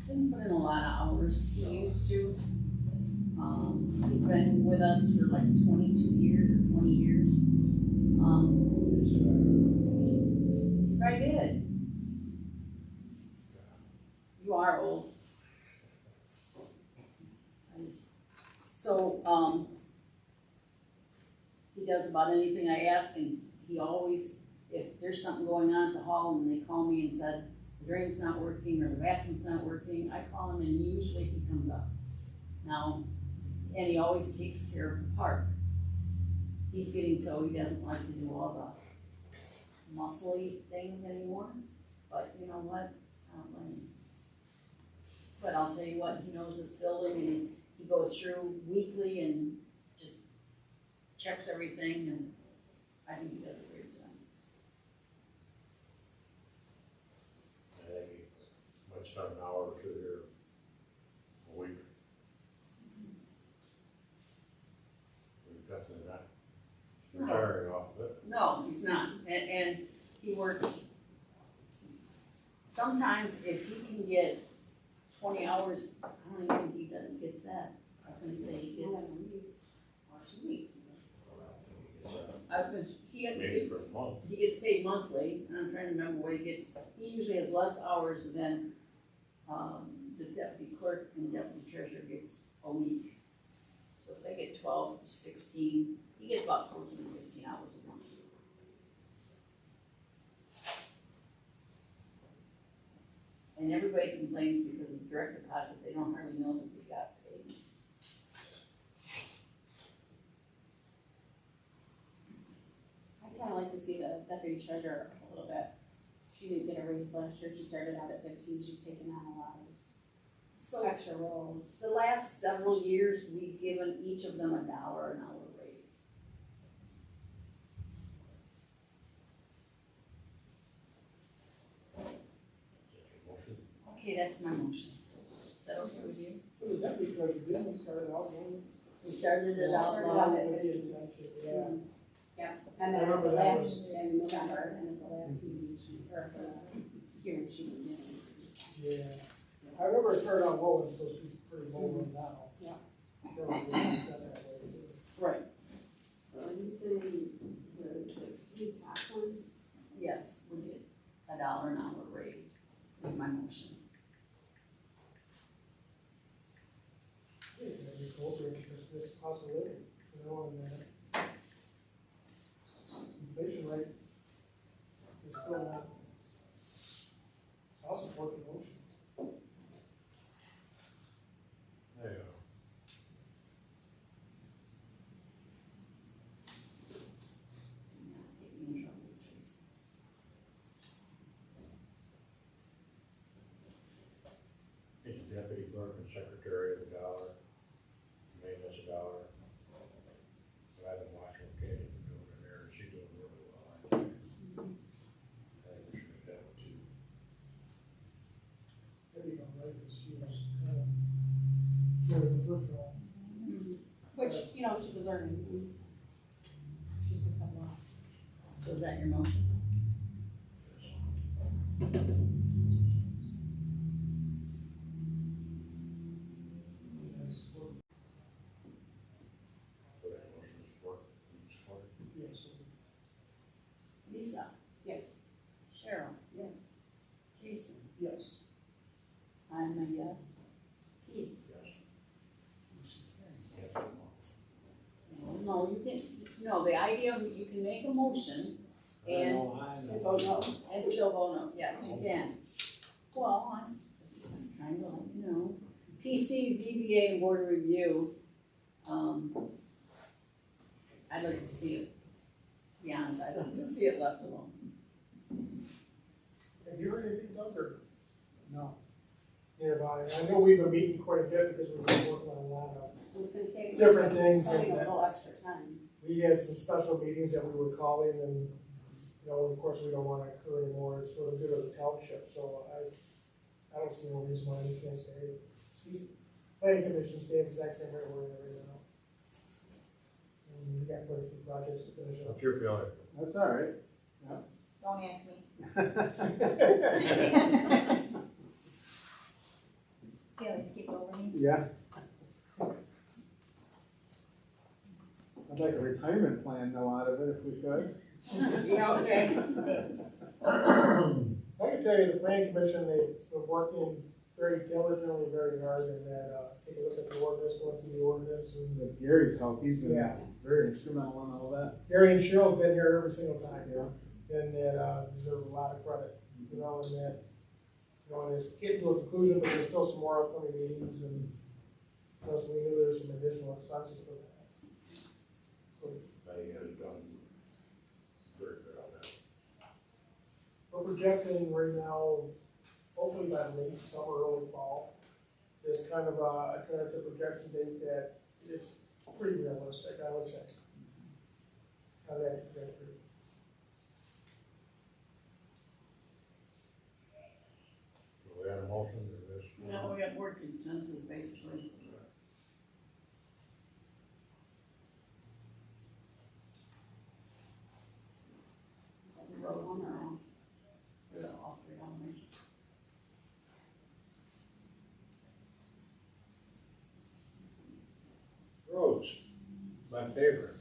Didn't put in a lot of hours, he used to. He's been with us for like 22 years or 20 years. I did. You are old. He does about anything I ask, and he always, if there's something going on at the hall and they call me and said, the drain's not working or the bathroom's not working, I call him and usually he comes up. Now, and he always takes care of the park. He's getting so he doesn't like to do all the muscly things anymore, but you know what, I don't blame him. But I'll tell you what, he knows this building and he goes through weekly and just checks everything, and I think he does a great job. I think he might spend an hour or two here a week. We're definitely not. retiring off of it. No, he's not, and he works, sometimes if he can get 20 hours, I don't even think he gets that. I was gonna say he gets, or 2 weeks. I was gonna, Maybe for a month. he gets paid monthly, and I'm trying to remember what he gets. He usually has less hours than, the deputy clerk and deputy treasurer gets a week. So if they get 12, 16, he gets about 14, 15 hours a month. And everybody complains because of direct deposit, they don't hardly know that they got paid. I'd kinda like to see the deputy treasurer a little bit. She didn't get a raise last year, she started out at 15, she's taken on a lot of So extra roles. the last several years, we've given each of them $1 an hour raise. That's your motion. Okay, that's my motion. Is that okay with you? For the deputy treasurer, didn't we start it out going? We started it out Started low. out at With 15. the township, yeah. And I then at remember the that last, was- in November, and at the last meeting, or the hearing, she was given. Yeah. I remember it started out low, and so she's pretty low right now. Yeah. So it was set that way. Right. So are you saying the three top ones? Yes, we get $1 an hour raise is my motion. Yeah, it'd be closer, because this cost of living, you know, and inflation rate is still not. I'll support the motion. There you go. Get me in trouble, please. Get the deputy clerk and secretary $1, maintenance $1. But I've been watching what Katie been doing in there, and she's doing really well, I think. I think we should make that one too. That'd be all right, because she was kind of doing the first round. Which, you know, she was learning. She's picked up a lot. So is that your motion? Yes, well, Put that motion to support, support. yes, Lisa? Yes. Cheryl? Yes. Jason? yes. I'm a yes. Keith? Yes. No, you can, no, the idea of, you can make a motion and vote no, and still vote no, yes, you can. Well, I'm trying to let you know. PC, ZBA, and board review, I'd like to see it, to be honest, I'd like to see it left alone. Have you heard anything, Doug, or? No. Yeah, about it. I know we've been meeting quite a bit because we've been working on a lot of, I was gonna say. Different things Spending and a little extra time. we had some special meetings that we were calling and, you know, of course, we don't want to occur anymore. It's for the good of the township, so I don't see no reason why we can't stay. These planning commission stays the exact same way we're in right now. And we got quite a few projects to finish up. What's your feeling? That's all right. Don't ask me. Feelings keep over me. Yeah. I'd like a retirement plan though out of it if we could. Yeah, okay. I can tell you, the planning commission, they've been working very diligently, very hard, and that, take a look at the ordinance, going through the ordinance, and With Gary's help, he's been Yeah. very instrumental in all that. Gary and Cheryl's been here every single time, you know, and that, deserve a lot of credit, you know, and that, you know, and it's getting to a conclusion, but there's still some more upcoming meetings, and, you know, so we knew there was some additional expenses for that. So You guys have done very good on that. we're projecting right now, hopefully by late summer, early fall, there's kind of a tentative projection date that is pretty realistic, I would say. On that trajectory. So we had a motion to this. No, we got board consensus, basically. favor?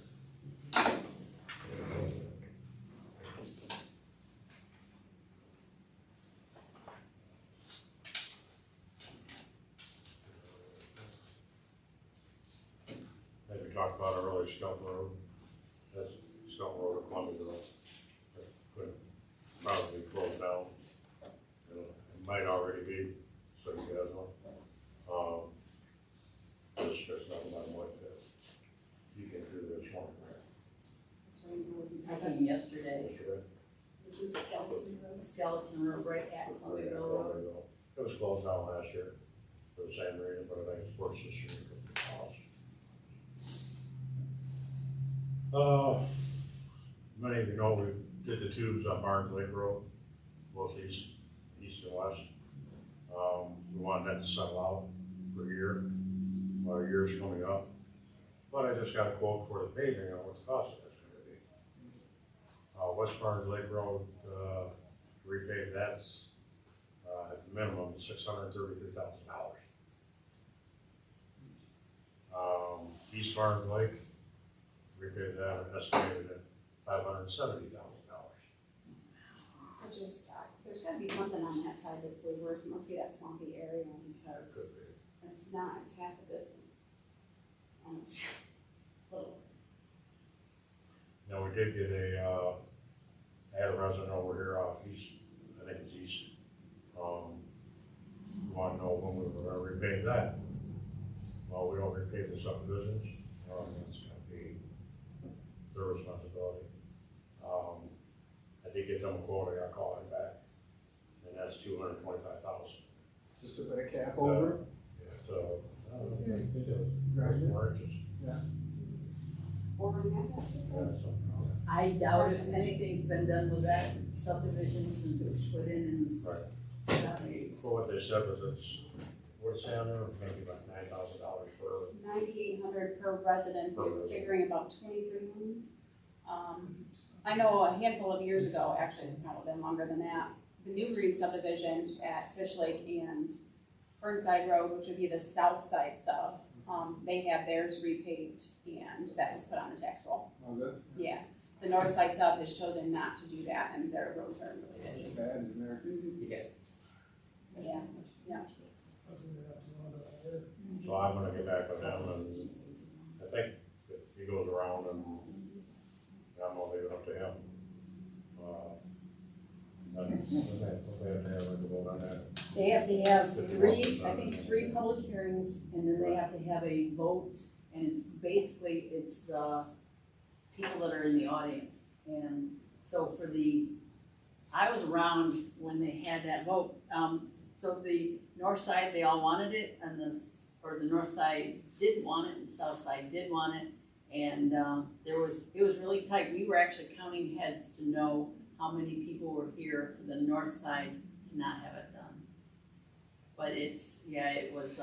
Like we talked about earlier, Stump Road, that's Stump Road at Columbia Road. That could probably close down. It might already be, so you guys know. There's just nothing like that. You can do this one, right? I came yesterday, Yesterday. This is Skeleton Road. Skeleton Road right at Columbia Road. It was closed down last year for the same reason, but I think it's worse this year because of the cost. Many of you know we did the tubes on Barnes Lake Road, both east and west. We wanted that to settle out for a year. Our year's coming up. But I just got a quote for the paving on what the cost of that's gonna be. West Barnes Lake Road, to repave that's, at the minimum, $633,000. East Barnes Lake, repave that estimated at $570,000. Which is, there's gotta be something on that side that's way worse, it must be that swampy area, That because could be. it's not, it's half the distance. Little. Now, we did get I had a resident over here off east, I think it's east. Wanted to know when we were gonna repave that. Well, we don't repave the subdivisions, it's gonna be their responsibility. I did get them a quote, I got called him back, and that's $225,000. Just to put a cap over? Yeah, so, I don't know, I think it was more inches. Yeah. Yeah, something like that. I doubt if anything's been done with that subdivision since it was put in Right. the 70s. For what they said was what it sounded, it was gonna be like $9,000 per. 9,800 per resident, Per we were resident. figuring about 23 homes. I know a handful of years ago, actually it's probably been longer than that, the New Green subdivision at Fish Lake and Burnside Road, which would be the south side sub, they had theirs repaved and that was put on the tax roll. Was it? Yeah, the north side sub has chosen not to do that and their roads are in really bad It's shape. bad in there. Yeah, yeah. So I'm gonna get back with them, and I think if he goes around and I'm gonna leave it up to him. What they have to have, like, to vote on that. They have to have three public hearings, and then they have to have a vote, and it's basically, it's the people that are in the audience. And so I was around when they had that vote, so the north side, they all wanted it, and the north side didn't want it, and the south side did want it, and, it was really tight. We were actually counting heads to know how many people were here for the north side to not have it done. But it was,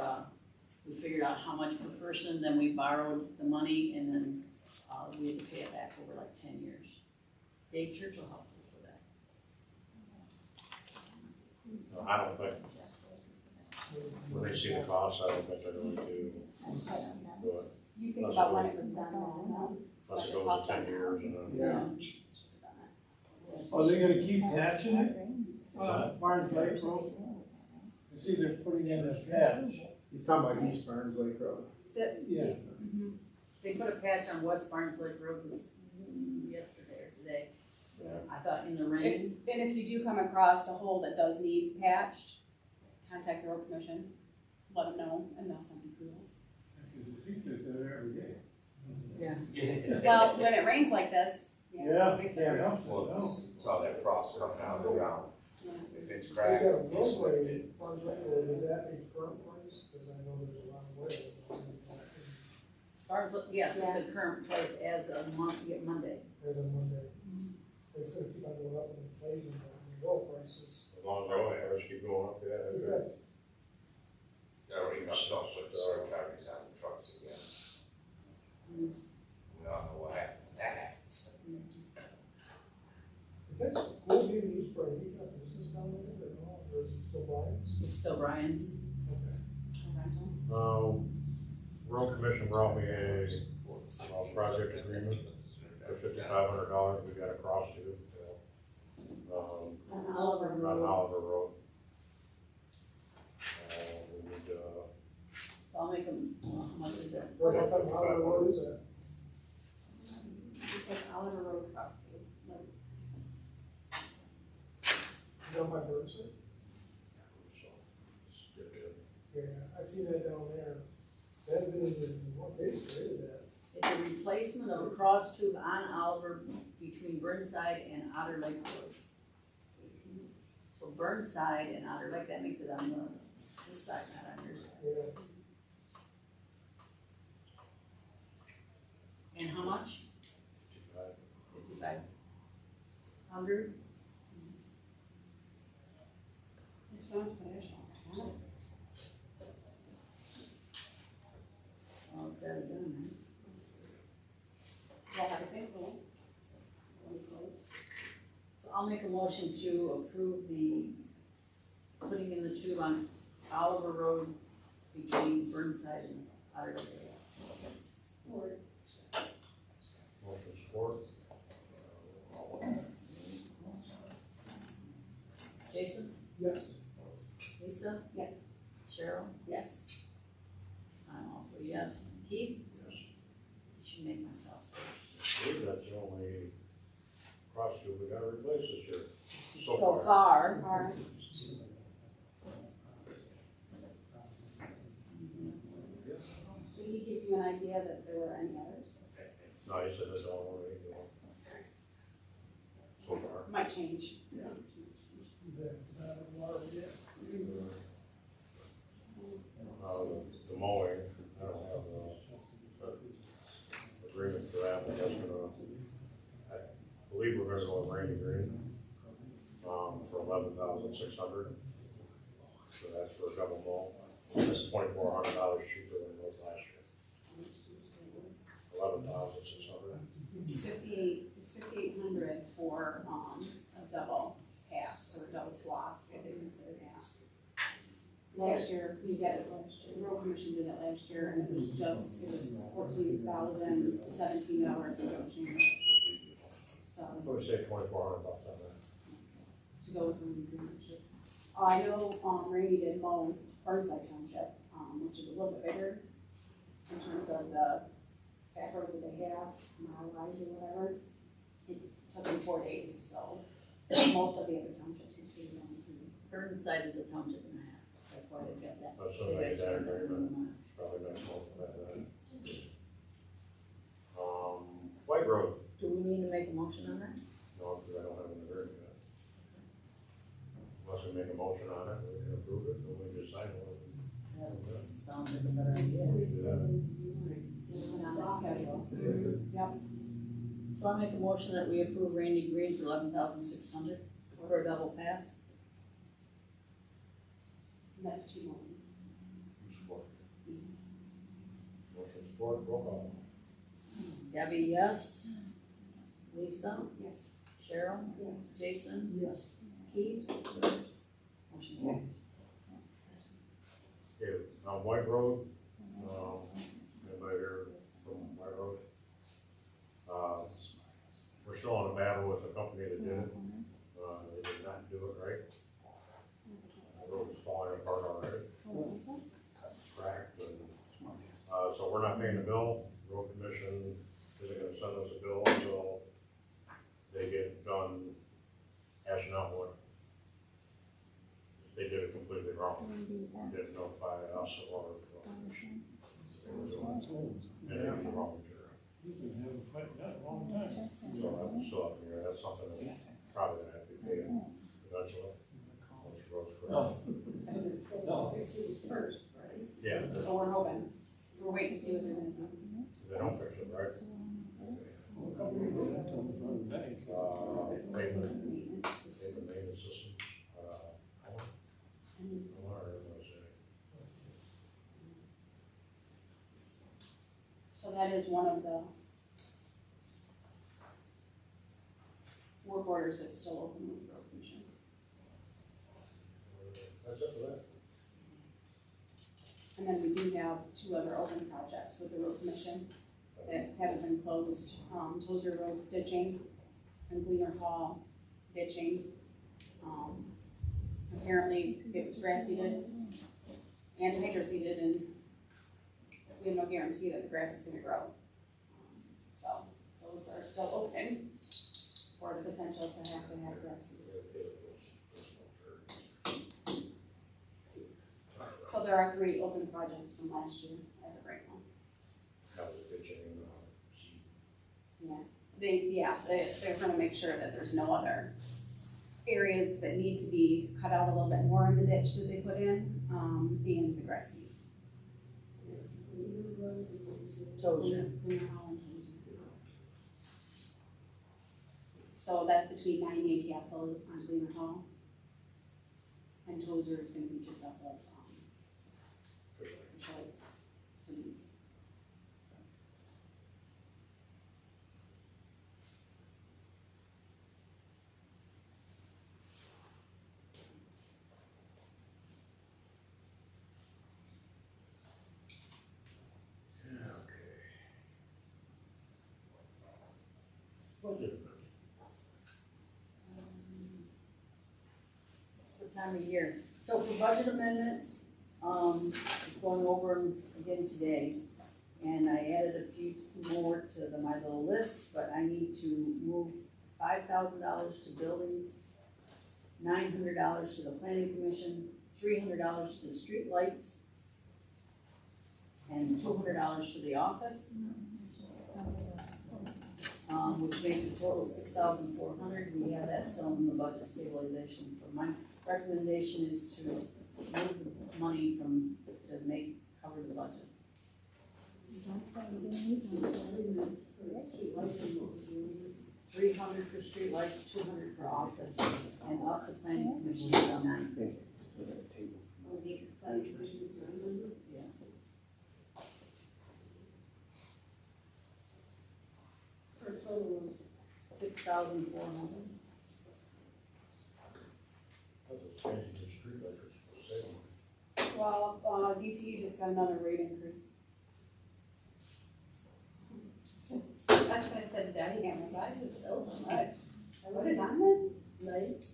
we figured out how much per person, then we borrowed the money, and then, we had to pay it back over like 10 years. Dave Churchill helped us with that. No, I don't think, when they see the cost, I don't think they're going to do it. You think about when it was done, Plus it goes to 10 years and then. Yeah. Are they gonna keep patching it? Barnes Lake Road? I see they're putting in a patch. He's talking about East Barnes Lake Road. Yeah. They put a patch on West Barnes Lake Road yesterday or today. Yeah. I thought in the rain. if you do come across a hole that does need patched, contact the road commission, let them know, and they'll send you people. Because you think that they're there every day. Yeah. Well, when it rains like this, Yeah. makes Yeah, it no. worse. Well, it's all that frost coming out of the ground. Yeah. If it's We cracked, got a it's roadway, lifted. Barnes Lake Road, is that a current place? Because I know there's a lot of way. Yes, it's a current price as of Monday. As of Monday. It's gonna keep on going up in inflation, the oil prices. As long as the oil prices keep going up, yeah, that's good. Already got stuff with the surcharges on the trucks again. We don't know what happened, that happens. Is that school being used for a retail business down there, or no, or is it still Brian's? It's still Brian's. Okay. Rental. Road commission brought me project agreement for $5,500, we got a cross tube, On Oliver on Road. Oliver Road. We need, So I'll make them, how much is it? What road is that? It says Oliver Road cross too. Down by Burnside? so, it's good deal. Yeah, I see that down there. That's been in, what, they created that. It's a replacement of a cross tube on Oliver between Burnside and Otter Lake Road. So Burnside and Otter Lake, that makes it on this side, not on your side. Yeah. And how much? 55. 500? This one's financial. Oh, it's got it done, We'll have a sample. So I'll make a motion to approve the putting in the tube on Oliver Road between Burnside and Otter Lake. Support. Motion support. Jason? Yes. Lisa? Yes. Cheryl? Yes. I'm also yes. Keith? Yes. I should make myself. I believe that's the only cross tube we gotta replace this year. So So far. far. All right. Did he give you an idea that there were any others? No, he said that's all we need. So far. Might change. Yeah. The mowing, I don't have a agreement for that, but that's gonna, I believe we're gonna go with Randy Green, for 11,600. So that's for a double mow. That's $2,400 cheaper than it was last year. 11,600. It's 5,800 for, a double pass or a double swap, what they consider that. Last year, we did it, the road commission did it last year, and it was $14,017 and some change. So, I would say $2,400 on that. to go with the agreement. I know, Randy did mow Burnside Township, which is a little bit bigger in terms of the back roads that they have, mile wise or whatever. It took them 4 days, so most of the other townships can see them through. Burnside is a township and a half. That's why they've got that. That's something like that agreement. It's probably next month, White Road, Do we need to make a motion on that? no, because I don't have an agreement yet. Unless we make a motion on it, we can approve it, and we just sign it. That sounds like a better idea. On the schedule. Yep. So I make a motion that we approve Randy Green for 11,600 for a double pass. And that's 2 months. Support. Motion support, roll call. Debbie, yes. Lisa? Yes. Cheryl? Yes. Jason? Yes. Keith? Motion carries. Okay, on White Road, anybody here from White Road? We're still in a battle with the company that did it. They did not do it right. The road is falling apart already. Cracked and, so we're not paying the bill. Road commission isn't gonna send us a bill until they get done hashing out what they did it completely wrong. Didn't notify us or the road commission. And it was wrong material. You've been having a fight that a long time. So that's still up here. That's something that's probably gonna have to be paid eventually. Once the road's correct. No. This is first, right? Yeah, if So we're hoping, we're waiting to see what they're gonna do. they don't fix it right. What company did that to them from the bank? Payment Maintenance system. maintenance system. I don't know, I don't know, say. So that is one of the work orders that's still open with the road commission. That's it for that. And then we do have 2 other open projects with the road commission. that haven't been closed, Tozer Road ditching and Gleaner Hall ditching. Apparently it was grass seeded and hydro seeded, and we have no guarantee that the grass is gonna grow. So those are still open for the potential to have grass seeded. So there are 3 open projects from last year as of right now. How was it pitching, They're gonna make sure that there's no other areas that need to be cut out a little bit more in the ditch that they put in, being the grass seed. Tozer. So that's between 98 Castle on Gleaner Hall. And Tozer is gonna be just off of, Detroit, to the east. budget? It's the time of year. So for budget amendments, just going over them again today, and I added a few more to my little list, but I need to move $5,000 to buildings, $900 to the planning commission, $300 to streetlights, and $200 to the office. Which makes a total of $6,400. We have that still in the budget stabilization. So my recommendation is to move the money to cover the budget. $300 for streetlights, $200 for office, and up the planning commission to $950. Yeah. For a total of $6,400. That's a changing the street lights for sale. Well, DTE just got another rate increase. That's what I said to Debbie, I'm like, why is this bill so much? What is on this? Lights.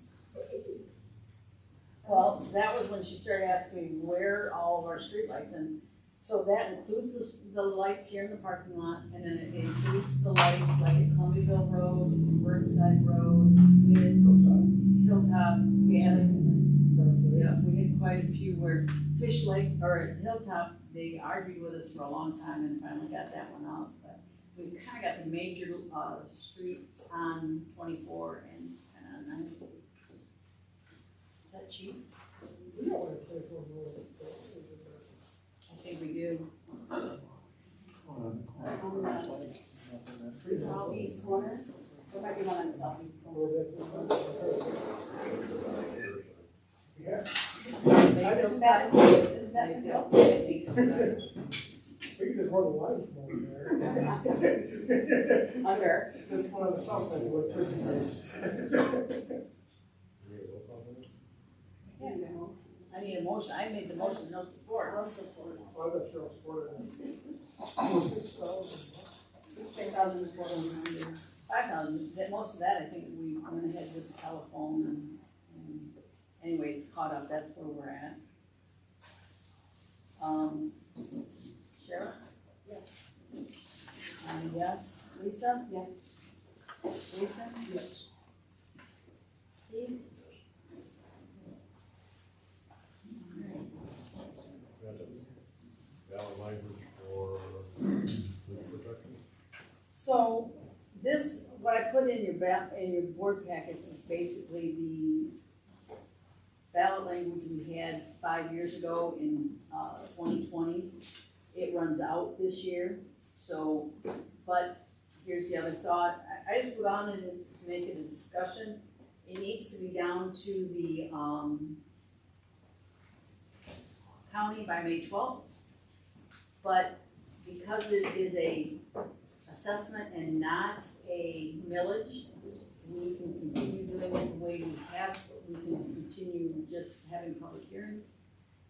Well, that was when she started asking me where all of our streetlights, and so that includes the lights here in the parking lot, and then it includes the lights like at Columbiaville Road, Burnside Road, we had Hilltop, we had quite a few where Fish Lake, or at Hilltop, they argued with us for a long time and finally got that one out, but we kinda got the major, streets on 24 and on 90. Is that chief? We don't want to play for a rule. I think we do. Southeast corner, there might be one on the southeast corner. Yeah. Is that the bill? We can just run the line from over there. Under. Just come on the south side of electricity race. Yeah, no. I need a motion, I made the motion, no support. I'll support it. Well, I'm not sure I'll support it. 6,000. 6,400. 5,000, that, most of that, I think we went ahead with the telephone and anyway, it's caught up, that's where we're at. Cheryl? Yes. Yes. Lisa? Yes. Lisa? Yes. Keith? Got the valid language for legal protection? So, this, what I put in your board packets is basically the ballot language we had 5 years ago in 2020. It runs out this year, so, but here's the other thought. I just put on it to make it a discussion. It needs to be down to the county by May 12th. But because it is a assessment and not a millage, we can continue doing it the way we have. We can continue just having public hearings.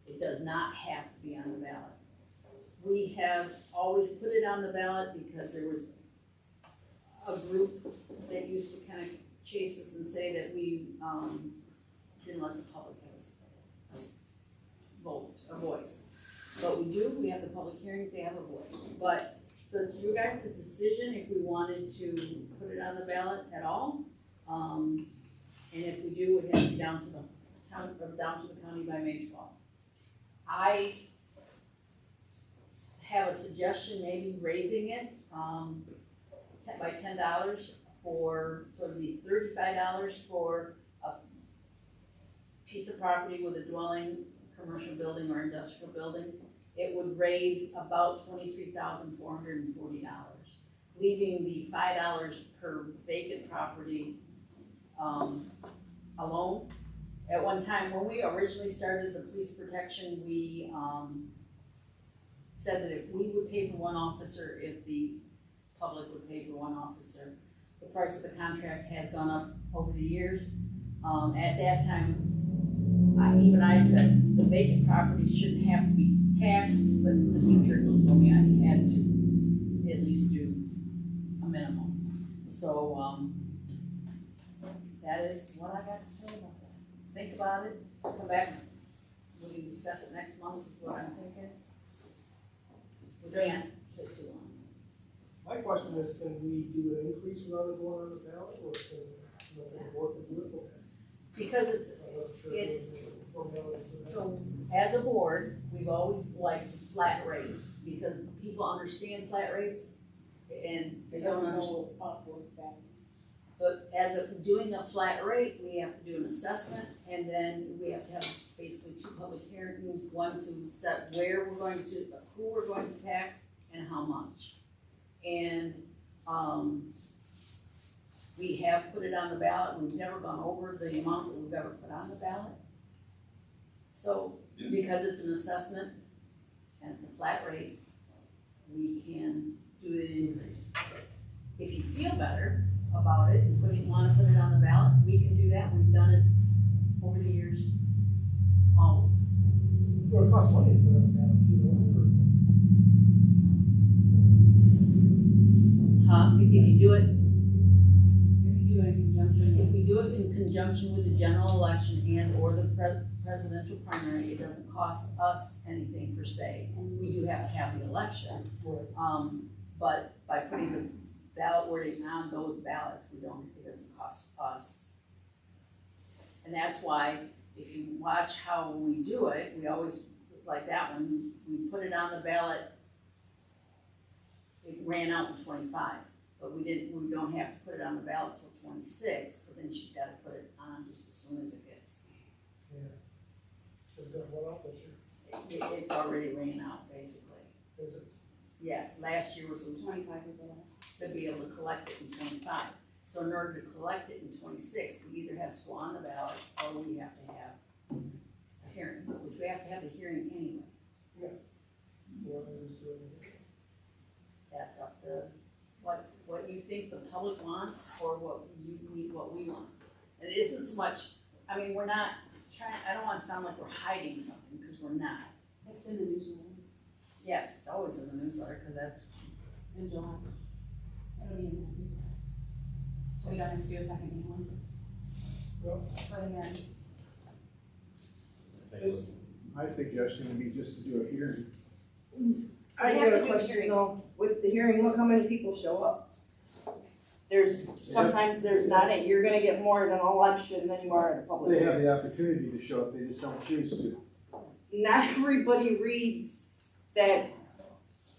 It does not have to be on the ballot. we have always put it on the ballot because there was a group that used to kind of chase us and say that we, didn't let the public have a vote, a voice. But we do, we have the public hearings, they have a voice. But, so it's your guys' decision if we wanted to put it on the ballot at all. And if we do, it has to be down to the town, or down to the county by May 12th. I have a suggestion, maybe raising it, by $10 for, so it'd be $35 for a piece of property with a dwelling, commercial building or industrial building. It would raise about $23,440, leaving the $5 per vacant property alone. At one time, when we originally started the police protection, we said that if we would pay for one officer, if the public would pay for one officer. The price of the contract has gone up over the years. At that time, even I said the vacant property shouldn't have to be taxed, but Mr. Trickle told me I had to at least do a minimum. So that is what I got to say about that. Think about it, come back, we can discuss it next month is what I'm thinking. We can't sit too long. My question is, can we do an increase without it going on the ballot, or can the board do it? Because so as a board, we've always liked flat rates, because people understand flat rates and they don't understand. But as of doing a flat rate, we have to do an assessment, and then we have to have basically 2 public hearings, one to set where we're going to, who we're going to tax and how much. And we have put it on the ballot, we've never gone over the amount that we've ever put on the ballot. So, because it's an assessment and it's a flat rate, we can do an increase. If you feel better about it and want to put it on the ballot, we can do that. We've done it over the years, always. Well, it costs money to put it on the ballot, you know. If you do it, in conjunction. if we do it in conjunction with the general election and or the presidential primary, it doesn't cost us anything per se. We do have to have the election. But by putting the ballot wording on those ballots, it doesn't cost us. And that's why, if you watch how we do it, we always, like that one, we put it on the ballot, it ran out in 25, but we don't have to put it on the ballot till 26, but then she's gotta put it on just as soon as it gets. Yeah. It's gonna run out this year. It's already ran out, basically. Is it? Yeah, last year was 25 is the last. to be able to collect it in 25. So in order to collect it in 26, we either have to go on the ballot or we have to have a hearing, which we have to have a hearing anyway. Yeah. Whoever is doing it. That's up to what you think the public wants or what we want. And it isn't so much, I mean, we're not trying, I don't want to sound like we're hiding something, because we're not. It's in the newsletter Yes, it's always in the newsletter, because that's, in July. It'll be in the newsletter. So we don't have to do a second one. Well, For the hearing. this, My suggestion would be just to do a hearing. I We have have a to do a question hearing. though, with the hearing, look how many people show up. Sometimes there's not, you're gonna get more at an election than you are at a public They hearing. have the opportunity to show up, they just don't choose to. Not everybody reads that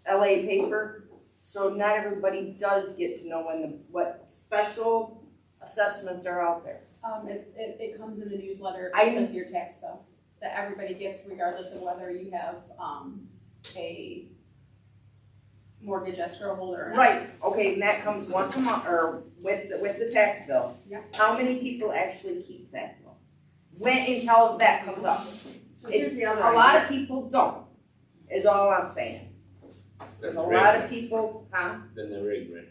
LA paper, so not everybody does get to know what special assessments are out there. It comes in the newsletter I- with your tax bill that everybody gets regardless of whether you have, a mortgage escrow holder or not. Right, okay, and that comes once a month, or with the tax bill. Yeah. How many people actually keep that bill? When, until that comes up. so here's the other A lot idea. of people don't, is all I'm saying. There's a lot of people, Then they're ignorant.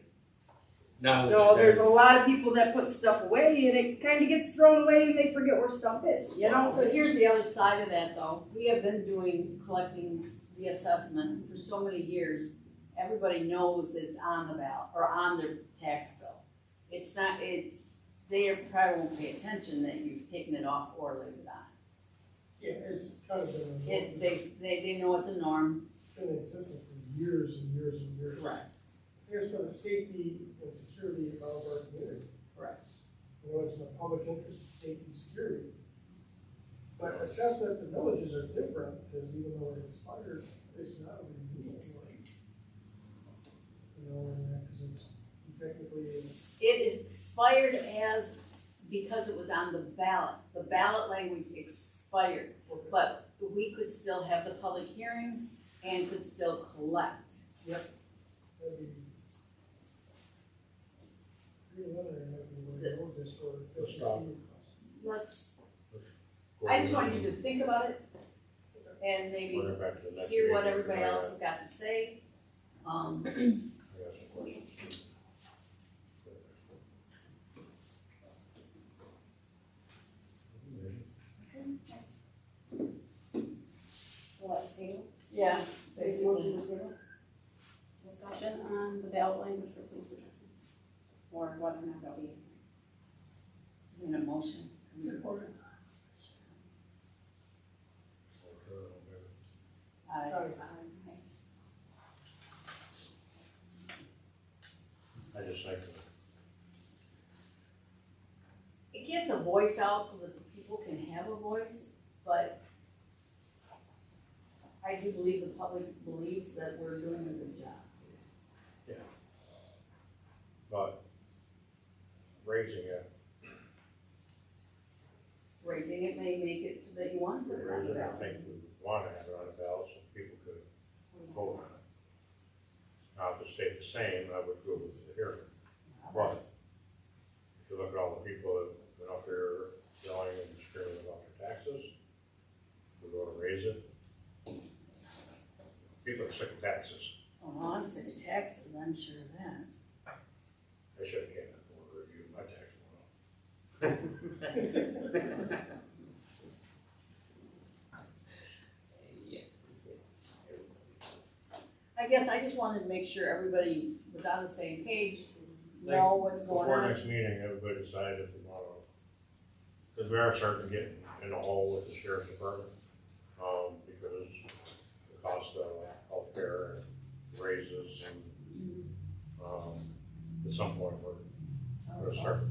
Now what No, you're there's saying, a lot of people that put stuff away and it kinda gets thrown away and they forget where stuff is, you know? So here's the other side of that though. We have been collecting the assessment for so many years, everybody knows that it's on the ballot, or on their tax bill. It's not, they probably won't pay attention that you've taken it off or laid it on. Yeah, it's kind of been, They know it's a norm. been in existence for years and years and years. Right. It's for the safety and security of our community. Correct. You know, it's in the public interest, safety, security. But assessments and villages are different, because even though it expired, it's not renewed anyway. You know, and because it's technically, It is expired because it was on the ballot. The ballot language expired, but we could still have the public hearings and could still collect. that'd be pretty limited, if we wrote this for efficiency. I just wanted you to think about it and maybe Bring it back to the next hear what meeting. everybody else has got to say. I got some questions too. So let's see, Yeah. there's a motion to table. Discussion on the ballot language for police protection. Or whether or not that'll be. In a motion. Support. I just think that It gets a voice out so that the people can have a voice, but I do believe the public believes that we're doing a good job. but raising it, Raising it may make it so that you want to put it on the raising it, I ballot. think we want to have it on the ballot so people could vote on it. Now, if it stayed the same, I would go with the hearing. But if you look at all the people that have been up here yelling and screaming about their taxes, we go to raise it. People are sick of taxes. Oh, I'm sick of taxes, I'm sure of that. I should have came to the board review, my tax went up. I guess I just wanted to make sure everybody was on the same page, know what's going Before on. next meeting, everybody decide if we want to, because we are starting to get in a hole with the sheriff's department, because the cost of healthcare and raises and, at some point, we're gonna start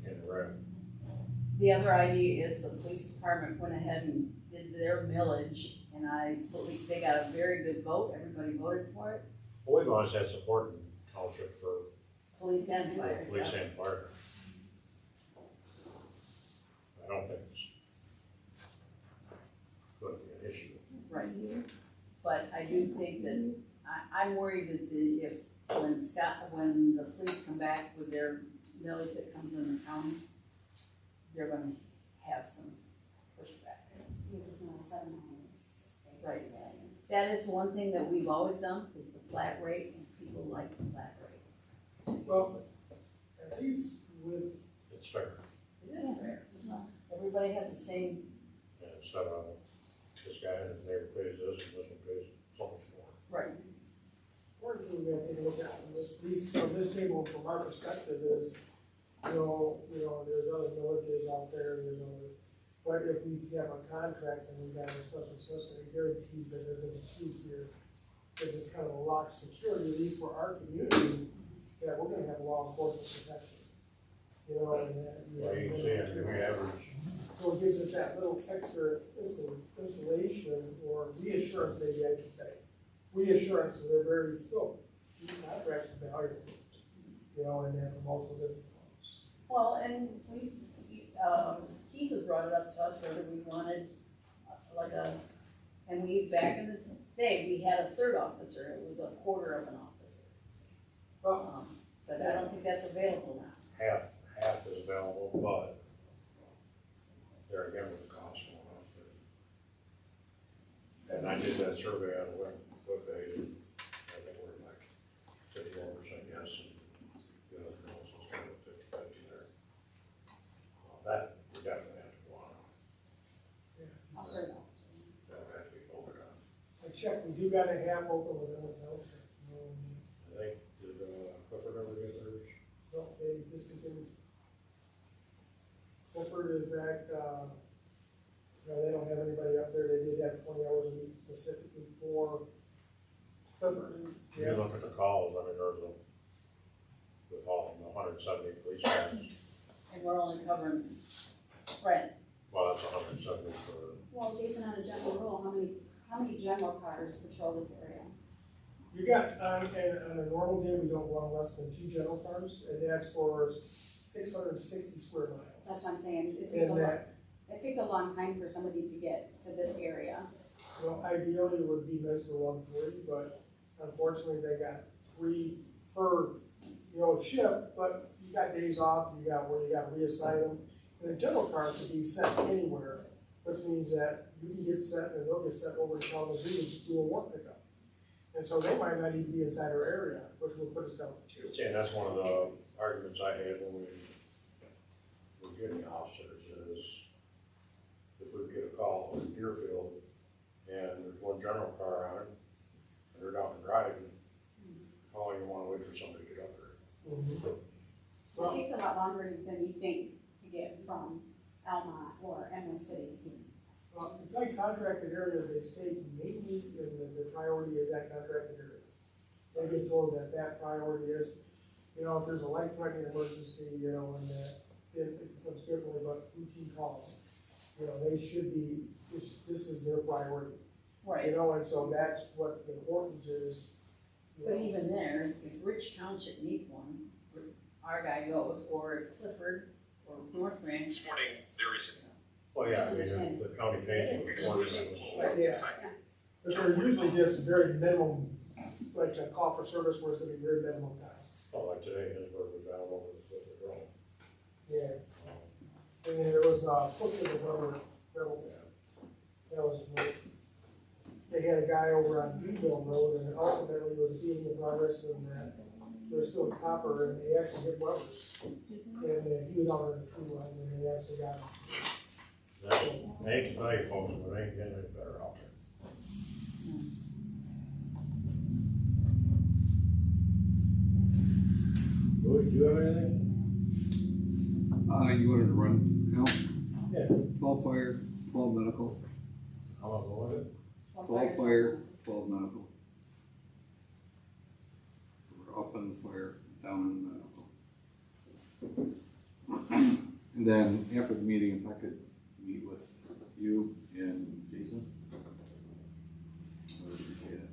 in the red. The other idea is the police department went ahead and did their millage, and I believe they got a very good vote, everybody voted for it. Well, we've always had support in township for Police and fire. police and fire. I don't think it's going to be an issue. Right, but I do think that, I'm worried that when the police come back with their millage that comes in the county, they're gonna have some pushback. Right. That is one thing that we've always done, is the flat rate, and people like the flat rate. Well, at least with, It's fair. It is fair. Everybody has the same, And instead of this guy and his neighbor pays this and this one pays so much more. right, one thing we gotta take a look at from this table from our perspective is, you know, there's other villages out there, there's other, but if we have a contract and we got a special assessment, it guarantees that they're gonna keep here. Because it's kind of a locked security, at least for our community, that we're gonna have law enforcement protection. You know, and that. Well, you can see it, we average, So it gives us that little extra insulation or reassurance, maybe I should say. Reassurance, so they're very still, these contracts are valuable, you know, and they have multiple different ones. well, and Keith has brought it up to us whether we wanted and back in the day, we had a third officer, it was a quarter of an officer. But I don't think that's available now. half is available, but there again with the cost going up. And I did that survey on what they, I think we're like 51% yes, and the other girls was kind of 50-50 there. That we definitely have to go on. Yeah. A third officer. That would have to be voted on. I checked with got a half open within the township. I think, did Clifford ever get theirs? No, they discontinued. Clifford is back, they don't have anybody up there, they did have 20 hours a week specifically for Clifford. You look at the calls, I mean, there's with all of them, 170 police cars. And we're only covering Brent. Well, that's 170 for, Well, Jason, on a general rule, how many general cars patrol this area? You got, on a normal day, we don't run less than 2 general cars, and that's for 660 square miles. That's what I'm saying, And that, it takes a long time for somebody to get to this area. well, ideally, it would be nice to run 3, but unfortunately, they got 3 per, shift, but you got days off, you got where you got to reassign them. And the general cars can be sent anywhere, which means that you can get sent, and they'll get sent over to Kalamazoo to do a work pickup. And so they might not even be inside our area, which will put us down to 2. see, and that's one of the arguments I had when we were getting officers is if we get a call from Deerfield and there's one general car on it, and they're down and driving, how long you wanna wait for somebody to get up there? It takes a lot longer than you think to get from Almont or Emerald City. It's like contracted areas, they state mainly, and the priority is that contracted area. They get told that that priority is, if there's a life-threatening emergency, and that it becomes differently, but routine calls, they should be, this is their priority. Right. And so that's what the importance is. But even there, if Rich Township needs one, our guy goes, or if Clifford or North Branch. This morning, there is Well, yeah, I mean, the county pays for one. Yeah. But they're usually just very minimum, like a call for service where it's gonna be very minimum time. Well, like today, his work was down over the road. Yeah. And then there was, Foot to the Rubber, that was, they had a guy over on Deerfield Road, and ultimately was beating the progress, and that there was still copper, and they actually hit rubbers. And he was on a true line, and they actually got him. I hate to tell you folks, but it ain't getting any better out there. Louis, do you have anything? You wanted to run, Yeah. 12 fire, 12 medical, How about going with it? 12 fire, 12 medical. We're up in the fire, down in the medical. And then after the meeting, if I could meet with you and Jason. I would appreciate it.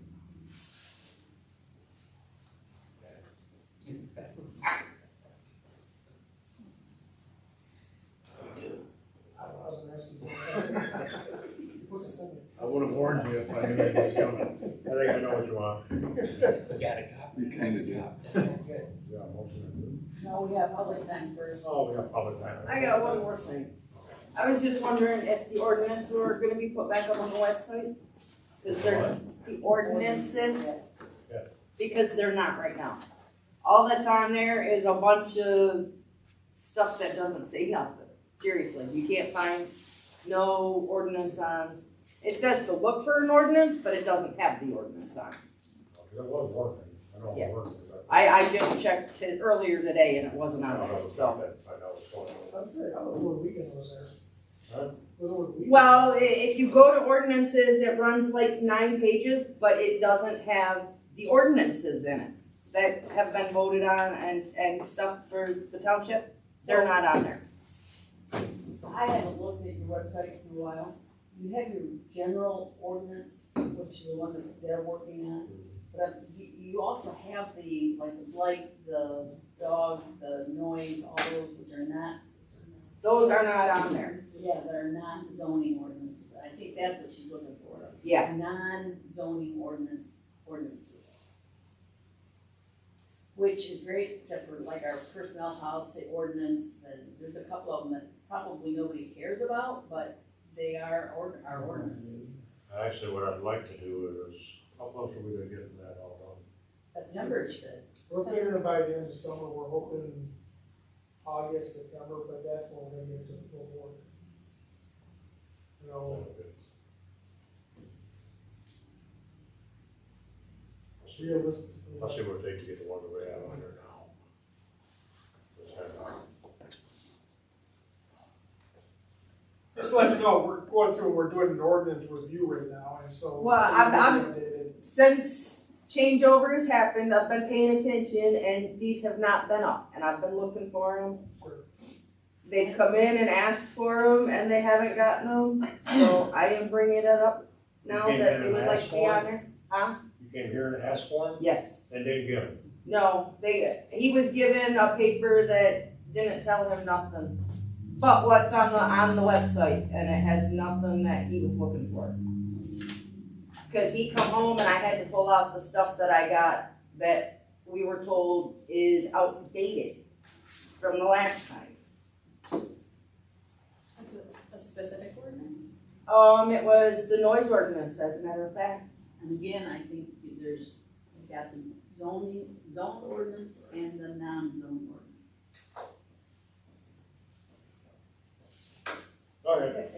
I was asking something. What's the second? I would have warned you if I knew it was coming. I think I know what you want. You kind of do. Yeah, motion to approve. No, we have public time first. Oh, we got public time. I got one more thing. I was just wondering if the ordinance were gonna be put back up on the website? Cause they're, the ordinances, Yeah. because they're not right now. All that's on there is a bunch of stuff that doesn't say nothing. Seriously, you can't find no ordinance on, it says to look for an ordinance, but it doesn't have the ordinance on. That was working. I know Yeah. it worked. I just checked it earlier today and it wasn't on there, so. Find out what's going on. I'm sorry, I don't know what weekend was there. Huh? Was it over the weekend? Well, if you go to ordinances, it runs like 9 pages, but it doesn't have the ordinances in it that have been voted on and stuff for the township. They're not on there. I haven't looked at your website in a while. You have your general ordinance, which is the one that they're working on. But you also have the, like the blight, the dog, the noise, all those which are not. Those are not on there. Yeah, that are not zoning ordinances. I think that's what she's looking for. Yeah. Non-zoning ordinances. Which is great, except for like our personnel policy ordinance, and there's a couple of them that probably nobody cares about, but they are our ordinances. Actually, what I'd like to do is, how close are we to getting that all done? September, she said. We're figuring by the end of summer, we're hoping August, September, but that's when we're gonna get to the full board. realistically. I'll see what it takes to get the one that we have on there now. Just kind of, Just to let you know, we're going through, we're doing an ordinance review right now, and so. Well, I'm- updated. Since changeover has happened, I've been paying attention and these have not been up and I've been looking for them. Sure. They've come in and asked for them and they haven't gotten them, so I am bringing it up now You came that in they and would like asked to be for on it? there. you came here and asked for them, Yes. and didn't get them. No, he was given a paper that didn't tell him nothing but what's on the website, and it has nothing that he was looking for. Cause he come home and I had to pull out the stuff that I got that we were told is outdated from the last time. That's a specific ordinance? It was the noise ordinance, as a matter of fact. And again, I think we've got the zone ordinance and the non-zone ordinance. Go ahead.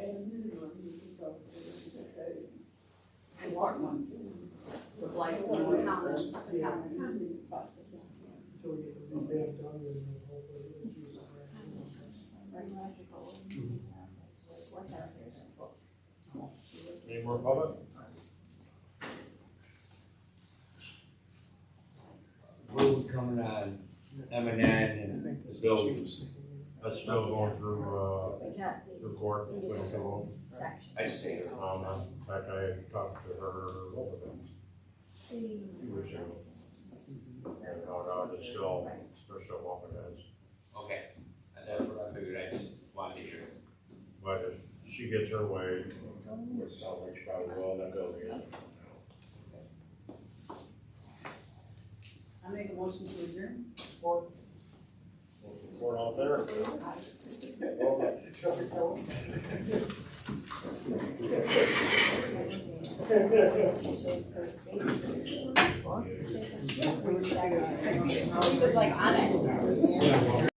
And what ones? The blight one. Until we get the revamp done, then hopefully we'll use it. Any more public? Road coming on M&N and the buildings. That's still going through court, between two of them. I just say it. In fact, I talked to her over them a few weeks ago. And found out it's still, they're still walking heads. Okay, and that's what I figured, I just wanted to hear. But if she gets her way, which sounds like she probably will, that building is. I make a motion to adjourn. Support. Motion for all there. He was like on it.